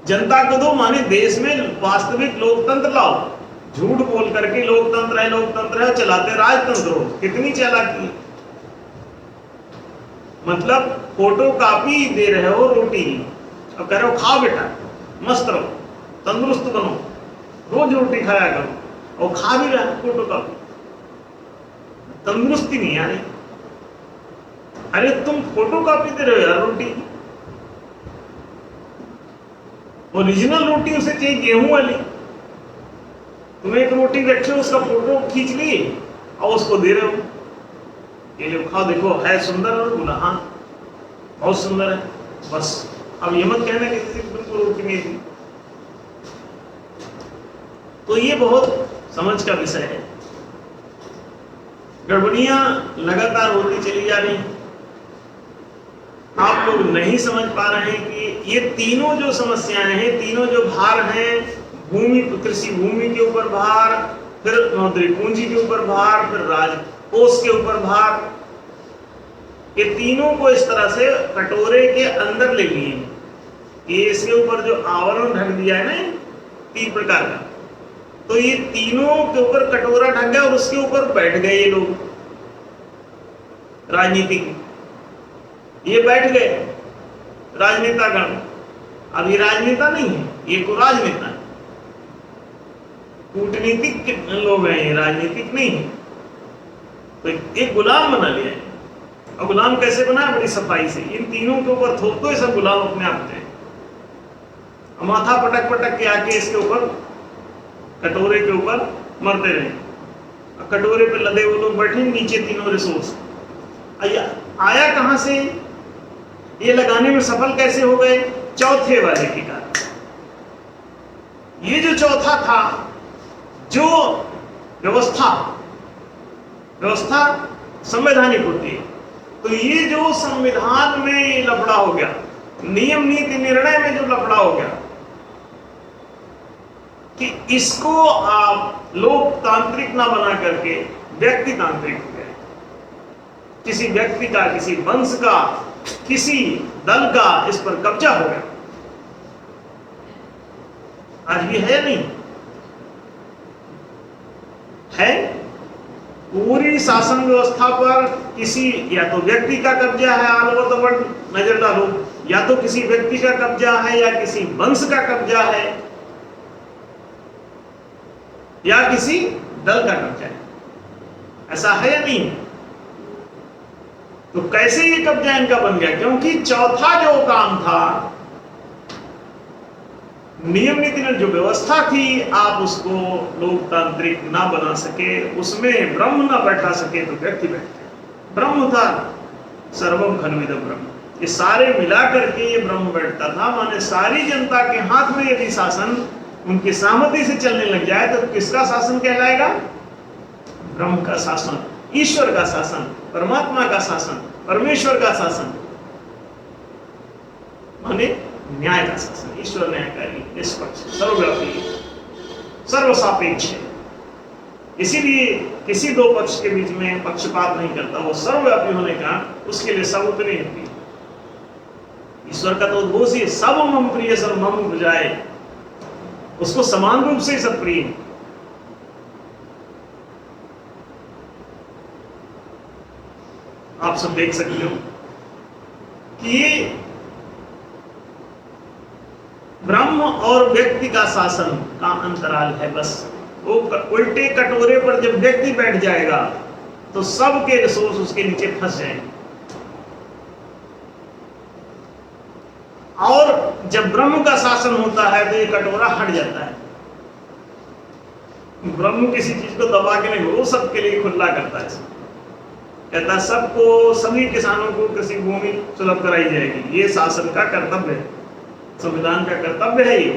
जनता को दो। माने देश में वास्तविक लोकतंत्र लाओ। झूठ बोल करके लोकतंत्र है चलाते राजतंत्र हो। कितनी चालाकी! मतलब फोटो कॉपी दे रहे हो रोटी, अब कह रहे हो खाओ बेटा, मस्त रहो, तंदुरुस्त बनो, रोज रोटी खाया करो, और खा भी रहा है फोटो कॉपी। तंदुरुस्ती नहीं आ रही। अरे तुम फोटो कॉपी दे रहे हो यार रोटी, ओरिजिनल रोटी उसे चाहिए गेहूं वाली। तुम एक रोटी रखे हो, उसका फोटो खींच लिए और उसको दे रहे हो, ये लो खाओ, देखो है सुंदर। और बोला हाँ बहुत सुंदर है, बस। अब ये मत कहना कि तुमको रोटी नहीं दी। तो ये बहुत समझ का विषय है। गड़बड़ियां लगातार होती चली जा रही। आप लोग नहीं समझ पा रहे हैं कि ये तीनों जो समस्याएं हैं, तीनों जो भार हैं, भूमि, कृषि भूमि के ऊपर भार, फिर मौद्रिक पूंजी के ऊपर भार, फिर राजकोष के ऊपर भार, ये तीनों को इस तरह से कटोरे के अंदर ले लिए। ये इसके ऊपर जो आवरण ढक दिया है ना 3 प्रकार का, तो ये तीनों के ऊपर कटोरा ढक गया और उसके ऊपर बैठ गए ये लोग राजनीतिक। ये बैठ गए राजनेतागण। अब ये राजनेता नहीं है, ये को राजनेता है, कूटनीतिक लोग हैं, ये राजनीतिक नहीं है। तो एक गुलाम बना लिया है। और गुलाम कैसे बना? बड़ी सफाई से इन तीनों के ऊपर थोप दो, ये सब गुलाम अपने आप हैं। माथा पटक पटक के आके इसके ऊपर कटोरे के ऊपर मरते रहे। कटोरे पे लदे वो लोग बैठे, नीचे तीनों रिसोर्स। आया कहां से? ये लगाने में सफल कैसे हो गए? चौथे वाले के कारण। ये जो चौथा था, जो व्यवस्था संवैधानिक होती है, तो ये जो संविधान में ये लफड़ा हो गया, नियम नीति निर्णय में जो लफड़ा हो गया, कि इसको आप लोकतांत्रिक ना बना करके व्यक्तितांत्रिक हो गया। किसी व्यक्ति का, किसी वंश का, किसी दल का इस पर कब्जा हो गया। आज भी है नहीं है? पूरी शासन व्यवस्था पर किसी, या तो व्यक्ति का कब्जा है, ऑल ओवर द वर्ल्ड नजर डालो, या तो किसी व्यक्ति का कब्जा है, या किसी वंश का कब्जा है, या किसी दल का कब्जा है। ऐसा है या नहीं? तो कैसे ये कब्जा इनका बन गया? क्योंकि चौथा जो काम था, नियम नीति में जो व्यवस्था थी, आप उसको लोकतांत्रिक ना बना सके, उसमें ब्रह्म ना बैठा सके, तो व्यक्ति बैठते। ब्रह्म था सर्वम खलविदम ब्रह्म, ये सारे मिला करके ये ब्रह्म बैठता था। माने सारी जनता के हाथ में यदि शासन उनकी सहमति से चलने लग जाए तो किसका शासन कहलाएगा? ब्रह्म का शासन, ईश्वर का शासन, परमात्मा का शासन, परमेश्वर का शासन, माने न्याय का शासन। ईश्वर न्यायकारी, निष्पक्ष, सर्वव्यापी, सर्वसापेक्ष है। इसीलिए किसी दो पक्ष के बीच में पक्षपात नहीं करता। वो सर्वव्यापी होने का उसके लिए सब उतने ही। ईश्वर का तो उद्घोष ही सब मम प्रिय सब मम प्रजाए, उसको समान रूप से सब प्रिय। आप सब देख सकते हो कि ब्रह्म और व्यक्ति का शासन का अंतराल है। बस वो उल्टे कटोरे पर जब व्यक्ति बैठ जाएगा तो सबके रिसोर्स उसके नीचे फंस जाएंगे। और जब ब्रह्म का शासन होता है तो ये कटोरा हट जाता है। ब्रह्म किसी चीज को दबा के नहीं, वो सबके लिए खुला करता है। कहता है सबको, सभी किसानों को कृषि भूमि सुलभ कराई जाएगी। ये शासन का कर्तव्य है, संविधान का कर्तव्य है, ये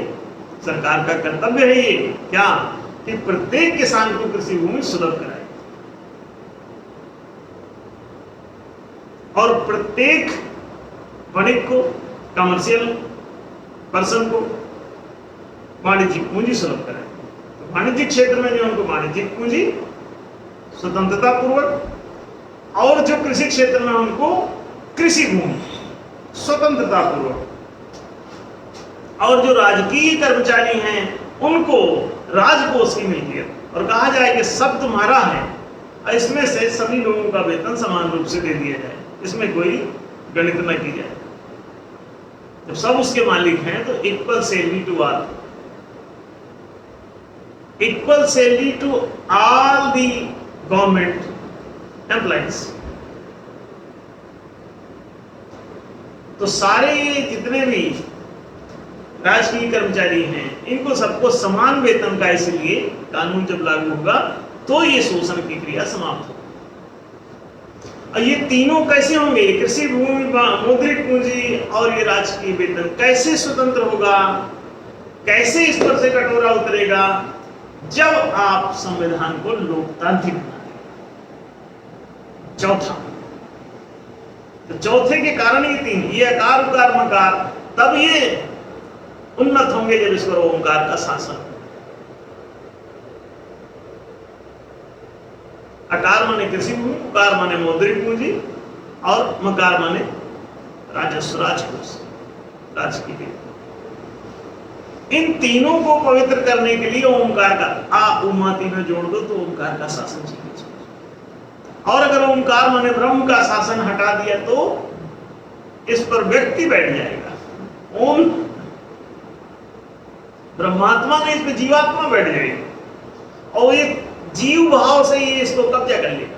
सरकार का कर्तव्य है। ये क्या कि प्रत्येक किसान को कृषि भूमि सुलभ कराए और प्रत्येक वणिक को, कमर्शियल पर्सन को वाणिज्यिक पूंजी सुलभ कराए। तो वाणिज्यिक क्षेत्र में जो उनको वाणिज्यिक पूंजी स्वतंत्रता पूर्वक, और जो कृषि क्षेत्र में उनको कृषि भूमि स्वतंत्रता पूर्वक, और जो राजकीय कर्मचारी हैं उनको राजकोष की मिल्कियत। और कहा जाए कि सब तुम्हारा है, इसमें से सभी लोगों का वेतन समान रूप से दे दिया जाए, इसमें कोई गणित न की जाए। जब सब उसके मालिक हैं तो equal salary to all, equal salary to all the government employees. तो सारे जितने भी राजकीय कर्मचारी हैं इनको सबको समान वेतन का, इसलिए कानून जब लागू होगा तो ये शोषण की क्रिया समाप्त होगी। और ये तीनों कैसे होंगे, कृषि भूमि, मौद्रिक पूंजी और ये राजकीय वेतन कैसे स्वतंत्र होगा, कैसे इस पर से कटोरा उतरेगा? जब आप संविधान को लोकतांत्रिक बनाएंगे। चौथा, तो चौथे के कारण ये तीन, ये अकार उकार मकार, तब ये उन्नत होंगे जब ईश्वर ओंकार का शासन। अकार माने कृषि भूमि, उकार माने मौद्रिक पूंजी और मकार माने राजस्व, राजकोष, राजकीय। इन तीनों को पवित्र करने के लिए ओंकार का आ उमा तीनों जोड़ दो तो ओंकार का शासन चाहिए। और अगर ओंकार माने ब्रह्म का शासन हटा दिया तो इस पर व्यक्ति बैठ जाएगा। ओम ब्रह्मात्मा ने इस पर जीवात्मा बैठ जाएगी और ये जीव भाव से ये इसको कब्जा कर लेगा।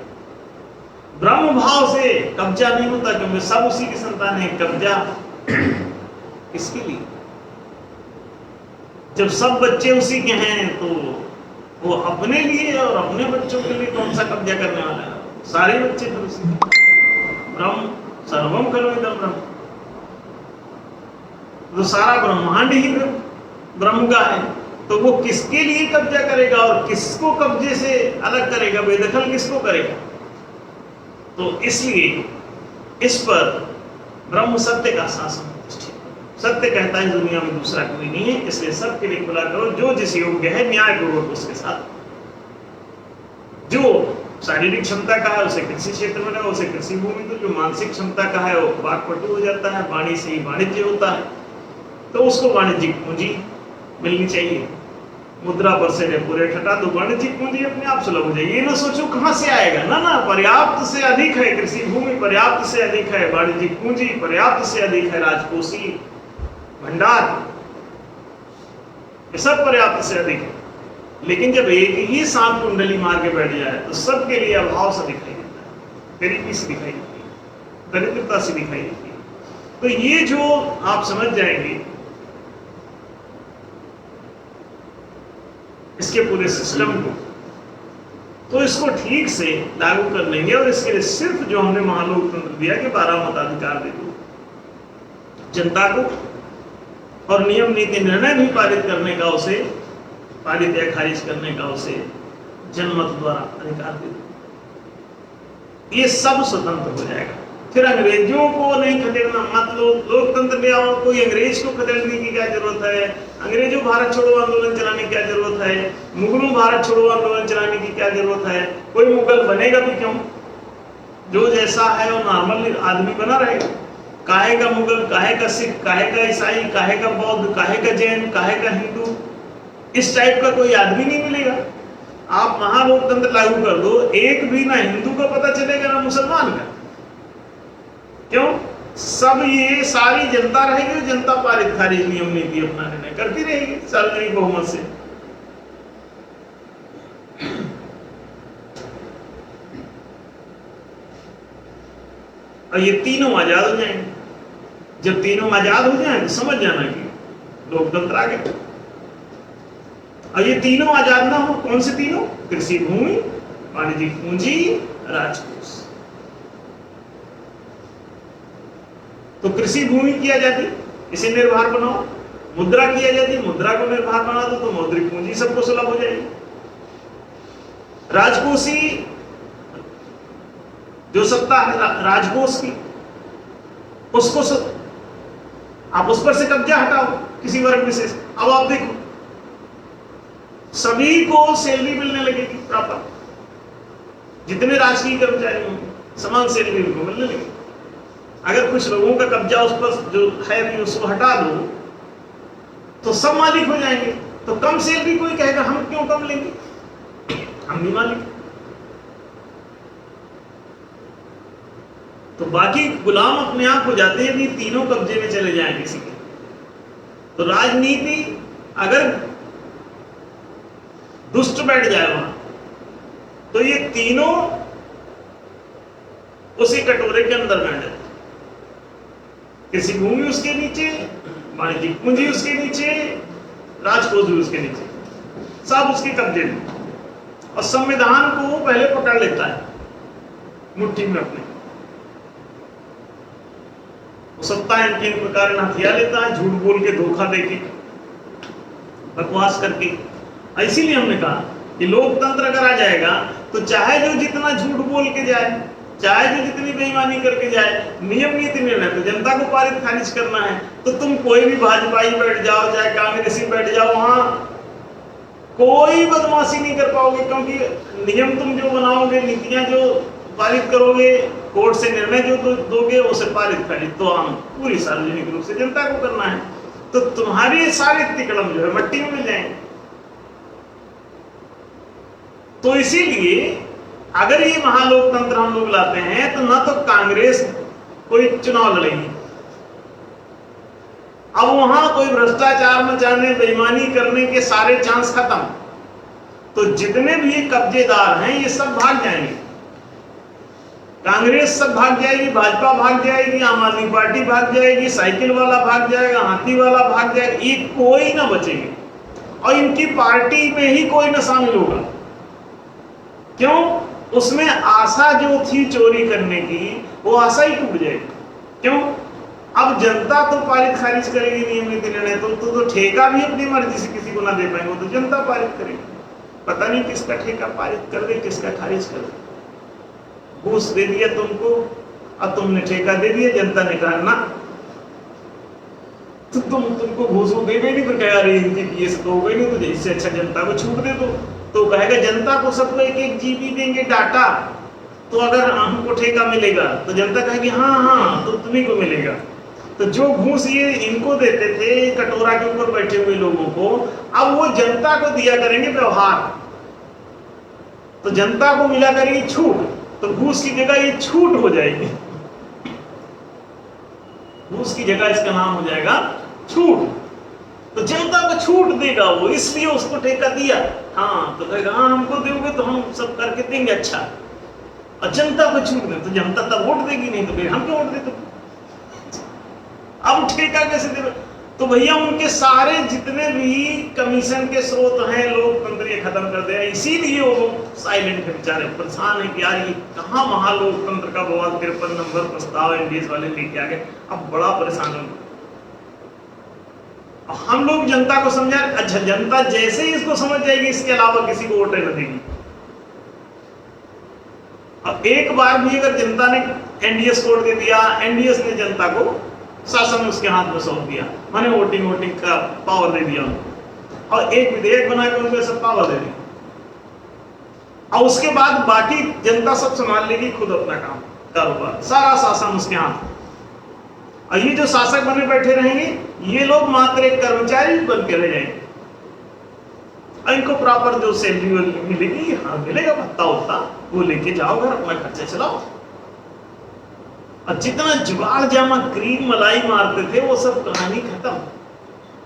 ब्रह्म भाव से कब्जा नहीं होता क्योंकि सब उसी की संतान है। कब्जा किसके लिए? जब सब बच्चे उसी के हैं तो वो अपने लिए और अपने बच्चों के लिए कौन सा कब्जा करने वाला है? सारे बच्चे तो उसी के। ब्रह्म सर्वम खलु इदं ब्रह्म, तो सारा ब्रह्मांड ही ब्रह्म का है। तो वो किसके लिए कब्जा करेगा और किसको कब्जे से अलग करेगा, बेदखल किसको करेगा? तो इसलिए इस पर ब्रह्म सत्य का शासन प्रतिष्ठित। सत्य कहता है दुनिया में दूसरा कोई नहीं है, इसलिए सबके लिए खुला करो। जो जिस योग्य है न्याय पूर्वक उसके साथ, जो शारीरिक क्षमता का है उसे कृषि क्षेत्र में लगा, उसे कृषि भूमि दो। जो मानसिक क्षमता का है वो वाक्पटु हो जाता है, वाणी से ही वाणिज्य होता है, तो उसको वाणिज्यिक पूंजी मिलनी चाहिए। मुद्रा पर से रेपो रेट हटा दो, वाणिज्यिक पूंजी अपने आप सुलभ हो जाएगी। ये ना सोचो कहां से आएगा, ना ना, पर्याप्त से अधिक है कृषि भूमि, पर्याप्त से अधिक है वाणिज्यिक पूंजी, पर्याप्त से अधिक है राजकोषीय भंडार, ये सब पर्याप्त से अधिक है। लेकिन जब एक ही सांप कुंडली मार के बैठ जाए तो सबके लिए अभाव सा दिखाई देता है, गरीबी से दिखाई देती है, दरिद्रता से दिखाई देती है। तो ये जो आप समझ जाएंगे इसके पूरे सिस्टम को, तो इसको ठीक से लागू कर लेंगे। और इसके लिए सिर्फ जो हमने महालोकतंत्र दिया कि 12 मताधिकार दे दो जनता को, और नियम नीति निर्णय भी पारित करने का, उसे पारित या खारिज करने का उसे जनमत द्वारा अधिकार दे दो, ये सब स्वतंत्र हो जाएगा। फिर अंग्रेजों को नहीं खदेड़ना, मतलब लोकतंत्र ले आओ, कोई अंग्रेज को खदेड़ने की क्या जरूरत है? अंग्रेजों भारत छोड़ो आंदोलन चलाने की क्या जरूरत है? मुगलों भारत छोड़ो आंदोलन चलाने की क्या जरूरत है? कोई मुगल बनेगा भी क्यों? जो जैसा है वो नॉर्मल आदमी बना रहेगा। काहे का मुगल, काहे का सिख, काहे का ईसाई, काहे का बौद्ध, काहे का जैन, काहे का हिंदू, इस टाइप का कोई आदमी नहीं मिलेगा। आप महालोकतंत्र लागू कर दो, एक भी ना हिंदू का पता चलेगा ना मुसलमान का। क्यों? सब ये सारी जनता रहेगी, जनता पारित खारिज नियम नीति अपना निर्णय करती रहेगी सार्वजनिक बहुमत से। और ये तीनों आजाद हो जाएंगे। जब तीनों आजाद हो जाए तो समझ जाना कि लोकतंत्र आ गया। और ये तीनों आजाद ना हो, कौन से तीनों? कृषि भूमि, वाणिज्यिक पूंजी, राजकोष। तो कृषि भूमि की आजादी, इसे निर्भर बनाओ। मुद्रा की आजादी, मुद्रा को निर्भर बना दो तो मौद्रिक पूंजी सबको सुलभ हो जाएगी। राजकोषी जो सत्ता है राजकोष की, उसको आप उस पर से कब्जा हटाओ किसी वर्ग विशेष। अब आप देखो सभी को सैलरी मिलने लगेगी प्रॉपर, जितने राजकीय कर्मचारी होंगे समान सैलरी उनको मिलने लगेगी। अगर कुछ लोगों का कब्जा उस पर जो है भी उसको हटा दो तो सब मालिक हो जाएंगे। तो कम सैलरी कोई कहेगा हम क्यों कम लेंगे, हम भी मालिक। तो बाकी गुलाम अपने आप हो जाते हैं, भी तीनों कब्जे में चले जाएं किसी के। तो राजनीति अगर दुष्ट बैठ जाए वहां तो ये तीनों उसी कटोरे के अंदर बैठ जाते। कृषि भूमि उसके नीचे, वाणिज्यिक पूंजी उसके नीचे, राजकोष भी उसके नीचे, सब उसके कब्जे में। और संविधान को वो पहले पकड़ लेता है मुट्ठी में अपने। सत्ता इन प्रकार हथियार लेता है, झूठ बोल के, धोखा देके, बकवास करके। इसीलिए हमने कहा कि लोकतंत्र अगर आ जाएगा तो चाहे जो जितना झूठ बोल के जाए, चाहे जो जितनी बेईमानी करके जाए, नियम नीति निर्णय तो जनता को पारित खारिज करना है। तो तुम कोई भी भाजपाई बैठ जाओ, चाहे कांग्रेसी बैठ जाओ, वहां कोई बदमाशी नहीं कर पाओगे, क्योंकि नियम तुम जो बनाओगे, नीतियां जो पारित करोगे, कोर्ट से निर्णय जो दोगे उसे पारित खारिज तो हम पूरी सार्वजनिक रूप से जनता को करना है। तो तुम्हारे सारे तिकड़म जो है मट्टी में मिल जाएंगे। तो इसीलिए अगर ये महालोकतंत्र हम लोग लाते हैं तो ना तो कांग्रेस कोई चुनाव लड़ेगी, अब वहां कोई भ्रष्टाचार मचाने, बेईमानी करने के सारे चांस खत्म। तो जितने भी कब्जेदार हैं ये सब भाग जाएंगे। कांग्रेस सब भाग जाएगी, भाजपा भाग जाएगी, आम आदमी पार्टी भाग जाएगी, साइकिल वाला भाग जाएगा, हाथी वाला भाग जाएगा, ये कोई ना बचेंगे। और इनकी पार्टी में ही कोई ना शामिल होगा। क्यों? उसमें आशा जो थी चोरी करने की, वो आशा ही टूट जाएगी। क्यों? अब जनता तो पारित खारिज करेगी नियम नीति निर्णय, तो ठेका भी अपनी मर्जी से किसी को ना दे पाएंगे, तो जनता पारित करेगी। पता नहीं किसका ठेका पारित कर दे, किसका खारिज कर दे। घूस दे दिया तुमको और तुमने ठेका दे दिया, जनता ने कहा ना, तो तुमको घूस दे नहीं, तो कह रही इनकी से तो हो गई नहीं, तो इससे अच्छा जनता को छूट दे दो। तो कहेगा जनता को सबको एक एक जीबी देंगे डाटा, तो अगर हमको ठेका मिलेगा तो जनता कहेगी हाँ हाँ तो तुम्ही को मिलेगा। तो जो घूस ये इनको देते थे कटोरा के ऊपर बैठे हुए लोगों को, अब वो जनता को दिया करेंगे व्यवहार। तो जनता को मिला करेगी छूट, तो घूस की जगह ये छूट हो जाएगी। घूस की जगह इसका नाम हो जाएगा छूट। तो जनता को छूट देगा वो, इसलिए उसको ठेका दिया। हाँ तो कहेगा हाँ हमको दोगे तो हम सब करके देंगे अच्छा। और जनता को छूट दे तो जनता तब वोट देगी, नहीं तो फिर हम क्यों वोट देते। अब ठेका कैसे देगा? तो भैया उनके सारे जितने भी कमीशन के स्रोत हैं लोकतंत्र ये खत्म कर दे। इसीलिए वो साइलेंट है बेचारे, परेशान है कि यार ये कहाँ महालोकतंत्र का बवाल 53 नंबर प्रस्ताव एनडीए वाले लेके आ गए। अब बड़ा परेशान है। हम लोग जनता को समझा, अच्छा जनता जैसे ही इसको समझ जाएगी इसके अलावा किसी को वोट न देगी। अब एक बार भी अगर जनता ने एनडीएस को वोट दे दिया, एनडीएस ने जनता को शासन उसके हाथ में सौंप दिया, माने वोटिंग का पावर दे दिया उनको, और एक विधेयक बना के उनको सब पावर दे दी। और उसके बाद बाकी जनता सब संभाल लेगी खुद अपना काम कारोबार, सारा शासन उसके हाथ। और ये जो शासक बने बैठे रहेंगे ये लोग मात्र एक कर्मचारी बन के रह जाएंगे। और इनको प्रॉपर जो सैलरी मिलेगी, हाँ मिलेगा भत्ता होता, वो लेके जाओ घर अपना खर्चा चलाओ। और जितना जुगाड़ जामा क्रीम मलाई मारते थे वो सब कहानी खत्म।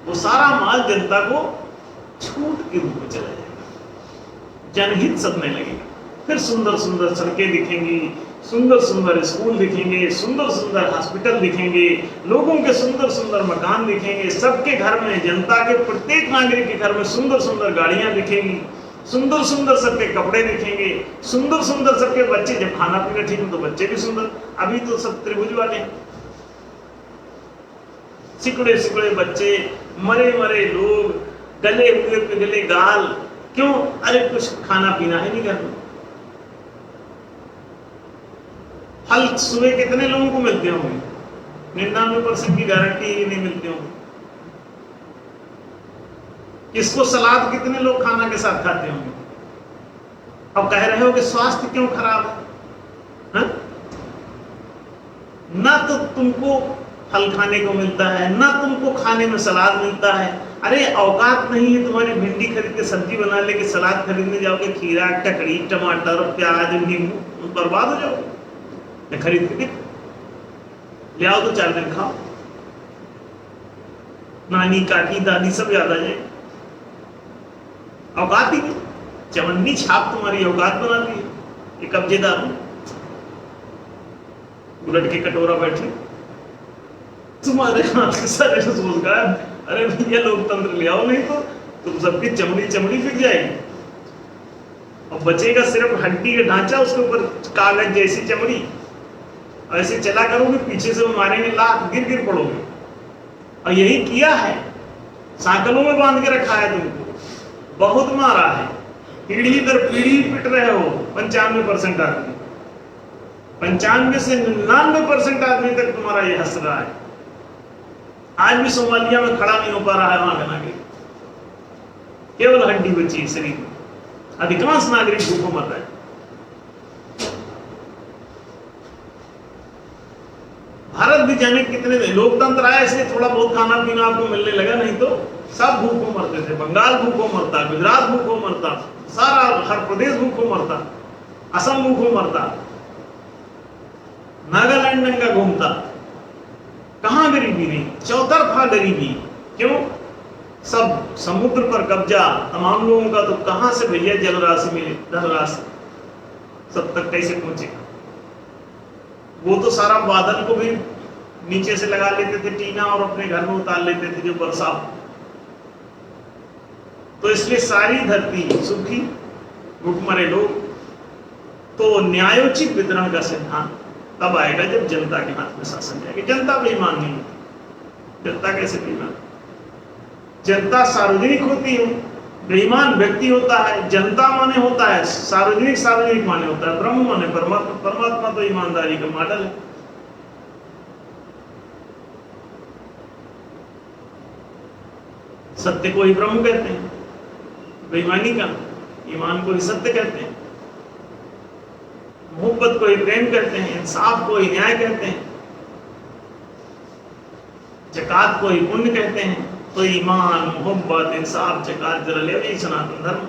वो सारा माल जनता को छूट के रूप में चला जाएगा, जनहित सदने लगेगा। फिर सुंदर सुंदर सड़कें दिखेंगी, सुंदर सुंदर स्कूल दिखेंगे, सुंदर सुंदर हॉस्पिटल दिखेंगे, लोगों के सुंदर सुंदर मकान दिखेंगे, सबके घर में, जनता के प्रत्येक नागरिक के घर में सुंदर सुंदर गाड़ियां दिखेंगी, सुंदर सुंदर सबके कपड़े दिखेंगे, सुंदर सुंदर सबके बच्चे। जब खाना पीना ठीक हो तो बच्चे भी सुंदर। अभी तो सब त्रिभुज वाले, सिकुड़े सिकुड़े बच्चे, मरे मरे लोग, गले हुए पिघले गाल। क्यों? अरे कुछ खाना पीना है नहीं घर में। फल सुबह कितने लोगों को मिलते होंगे? 99% की गारंटी ही नहीं मिलते होंगे। इसको सलाद कितने लोग खाना के साथ खाते होंगे? अब कह रहे हो कि स्वास्थ्य क्यों खराब है? ना तो तुमको फल खाने को मिलता है, ना तुमको खाने में सलाद मिलता है। अरे औकात नहीं है तुम्हारी भिंडी खरीद के सब्जी बना लेके सलाद खरीदने जाओगे, खीरा, ककड़ी, टमाटर, प्याज, नींबू, बर्बाद हो जाओगे। खरीद के ले आओ तो 4 दिन खाओ, नानी काकी दादी सब याद आ जाए। औकात ही नहीं, चवन्नी छाप तुम्हारी औकात बनाती है। ये कब्जेदार हो, उलट के कटोरा बैठे, तुम्हारे हाथ के सारे रोजगार। अरे भैया लोकतंत्र ले आओ, नहीं तो तुम सबकी चमड़ी चमड़ी फिक जाएगी और बचेगा सिर्फ हड्डी का ढांचा, उसके ऊपर कागज जैसी चमड़ी। ऐसे चला करोगे, पीछे से वो मारेंगे लात, गिर गिर पड़ोगे। और यही किया है, सांकलों में बांध के रखा है तुमको, बहुत मारा है, पीढ़ी दर पीढ़ी पिट रहे हो। 95% आदमी, 95 से 99% आदमी तक तुम्हारा ये हंस रहा है। आज भी सोमालिया में खड़ा नहीं हो पा रहा है वहां का नागरिक, केवल हड्डी बची है शरीर में। अधिकांश नागरिक भूखों मर रहे हैं। भारत भी जाने कितने लोकतंत्र आया, इसलिए थोड़ा बहुत खाना पीना आपको मिलने लगा, नहीं तो सब भूखों मरते थे। बंगाल भूखों मरता, गुजरात भूखों मरता, सारा हर प्रदेश भूखों मरता, असम भूखों मरता, नागालैंड नंगा घूमता। कहां गरीबी नहीं, चौतरफा गरीबी। क्यों? सब समुद्र पर कब्जा तमाम लोगों का, तो कहां से भैया जलराशि मिले, धनराशि सब तक कैसे पहुंचेगा? वो तो सारा बादल को भी नीचे से लगा लेते थे टीना और अपने घर में उतार लेते थे जो बरसात। तो इसलिए सारी धरती सूखी, भूखमरे लोग। तो न्यायोचित वितरण का सिद्धांत तब आएगा जब जनता के हाथ में शासन जाएगा। जनता बेईमान नहीं होती। जनता कैसे बेईमान? जनता सार्वजनिक होती है, बेईमान व्यक्ति होता है। जनता माने होता है सार्वजनिक, सार्वजनिक माने होता है ब्रह्म, माने परमात्मा। परमात्मा तो ईमानदारी का मॉडल है। सत्य को ही ब्रह्म कहते हैं, बेईमानी का, ईमान को ही सत्य कहते हैं, मोहब्बत को ही प्रेम कहते हैं, इंसाफ को ही न्याय कहते हैं, ज़कात को ही पुण्य कहते हैं। तो ईमान, मोहब्बत, इंसाफ, ज़कात जरा ले, यही सनातन धर्म,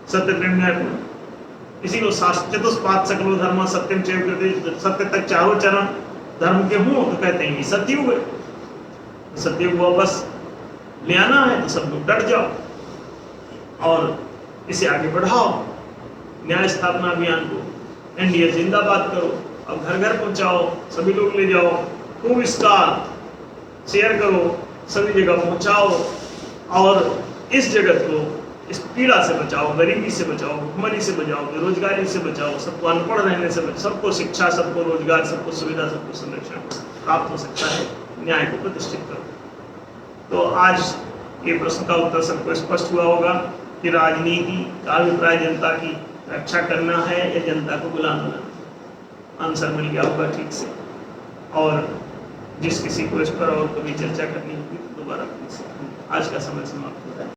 सत्य प्रेम न्याय पुण्य। इसी को शास्त्र चतुष्पाद सकलो धर्म सत्यम चैव कृते, सत्य तक चारों चरण धर्म के हों तो कहते हैं ये सतयुग है। सतयुग वापस ले आना है तो सब लोग डट जाओ और इसे आगे बढ़ाओ। न्याय स्थापना अभियान को एनडीए जिंदाबाद करो, अब घर घर पहुंचाओ, सभी लोग ले जाओ, खूब इसका शेयर करो, सभी जगह पहुंचाओ और इस जगत को इस पीड़ा से बचाओ, गरीबी से बचाओ, भुखमरी से बचाओ, बेरोजगारी से बचाओ, सबको अनपढ़ रहने से बचाओ, सबको शिक्षा, सबको रोजगार, सबको सुविधा, सबको संरक्षण प्राप्त हो सकता है। न्याय को प्रतिष्ठित करो। तो आज ये प्रश्न का उत्तर सबको स्पष्ट हुआ होगा कि राजनीति का अभिप्राय जनता की रक्षा करना है या जनता को गुलाम बनाना। आंसर मिल गया होगा ठीक से। और जिस किसी को इस पर और कभी चर्चा करनी होगी तो दोबारा आज का समय समाप्त हो रहा है।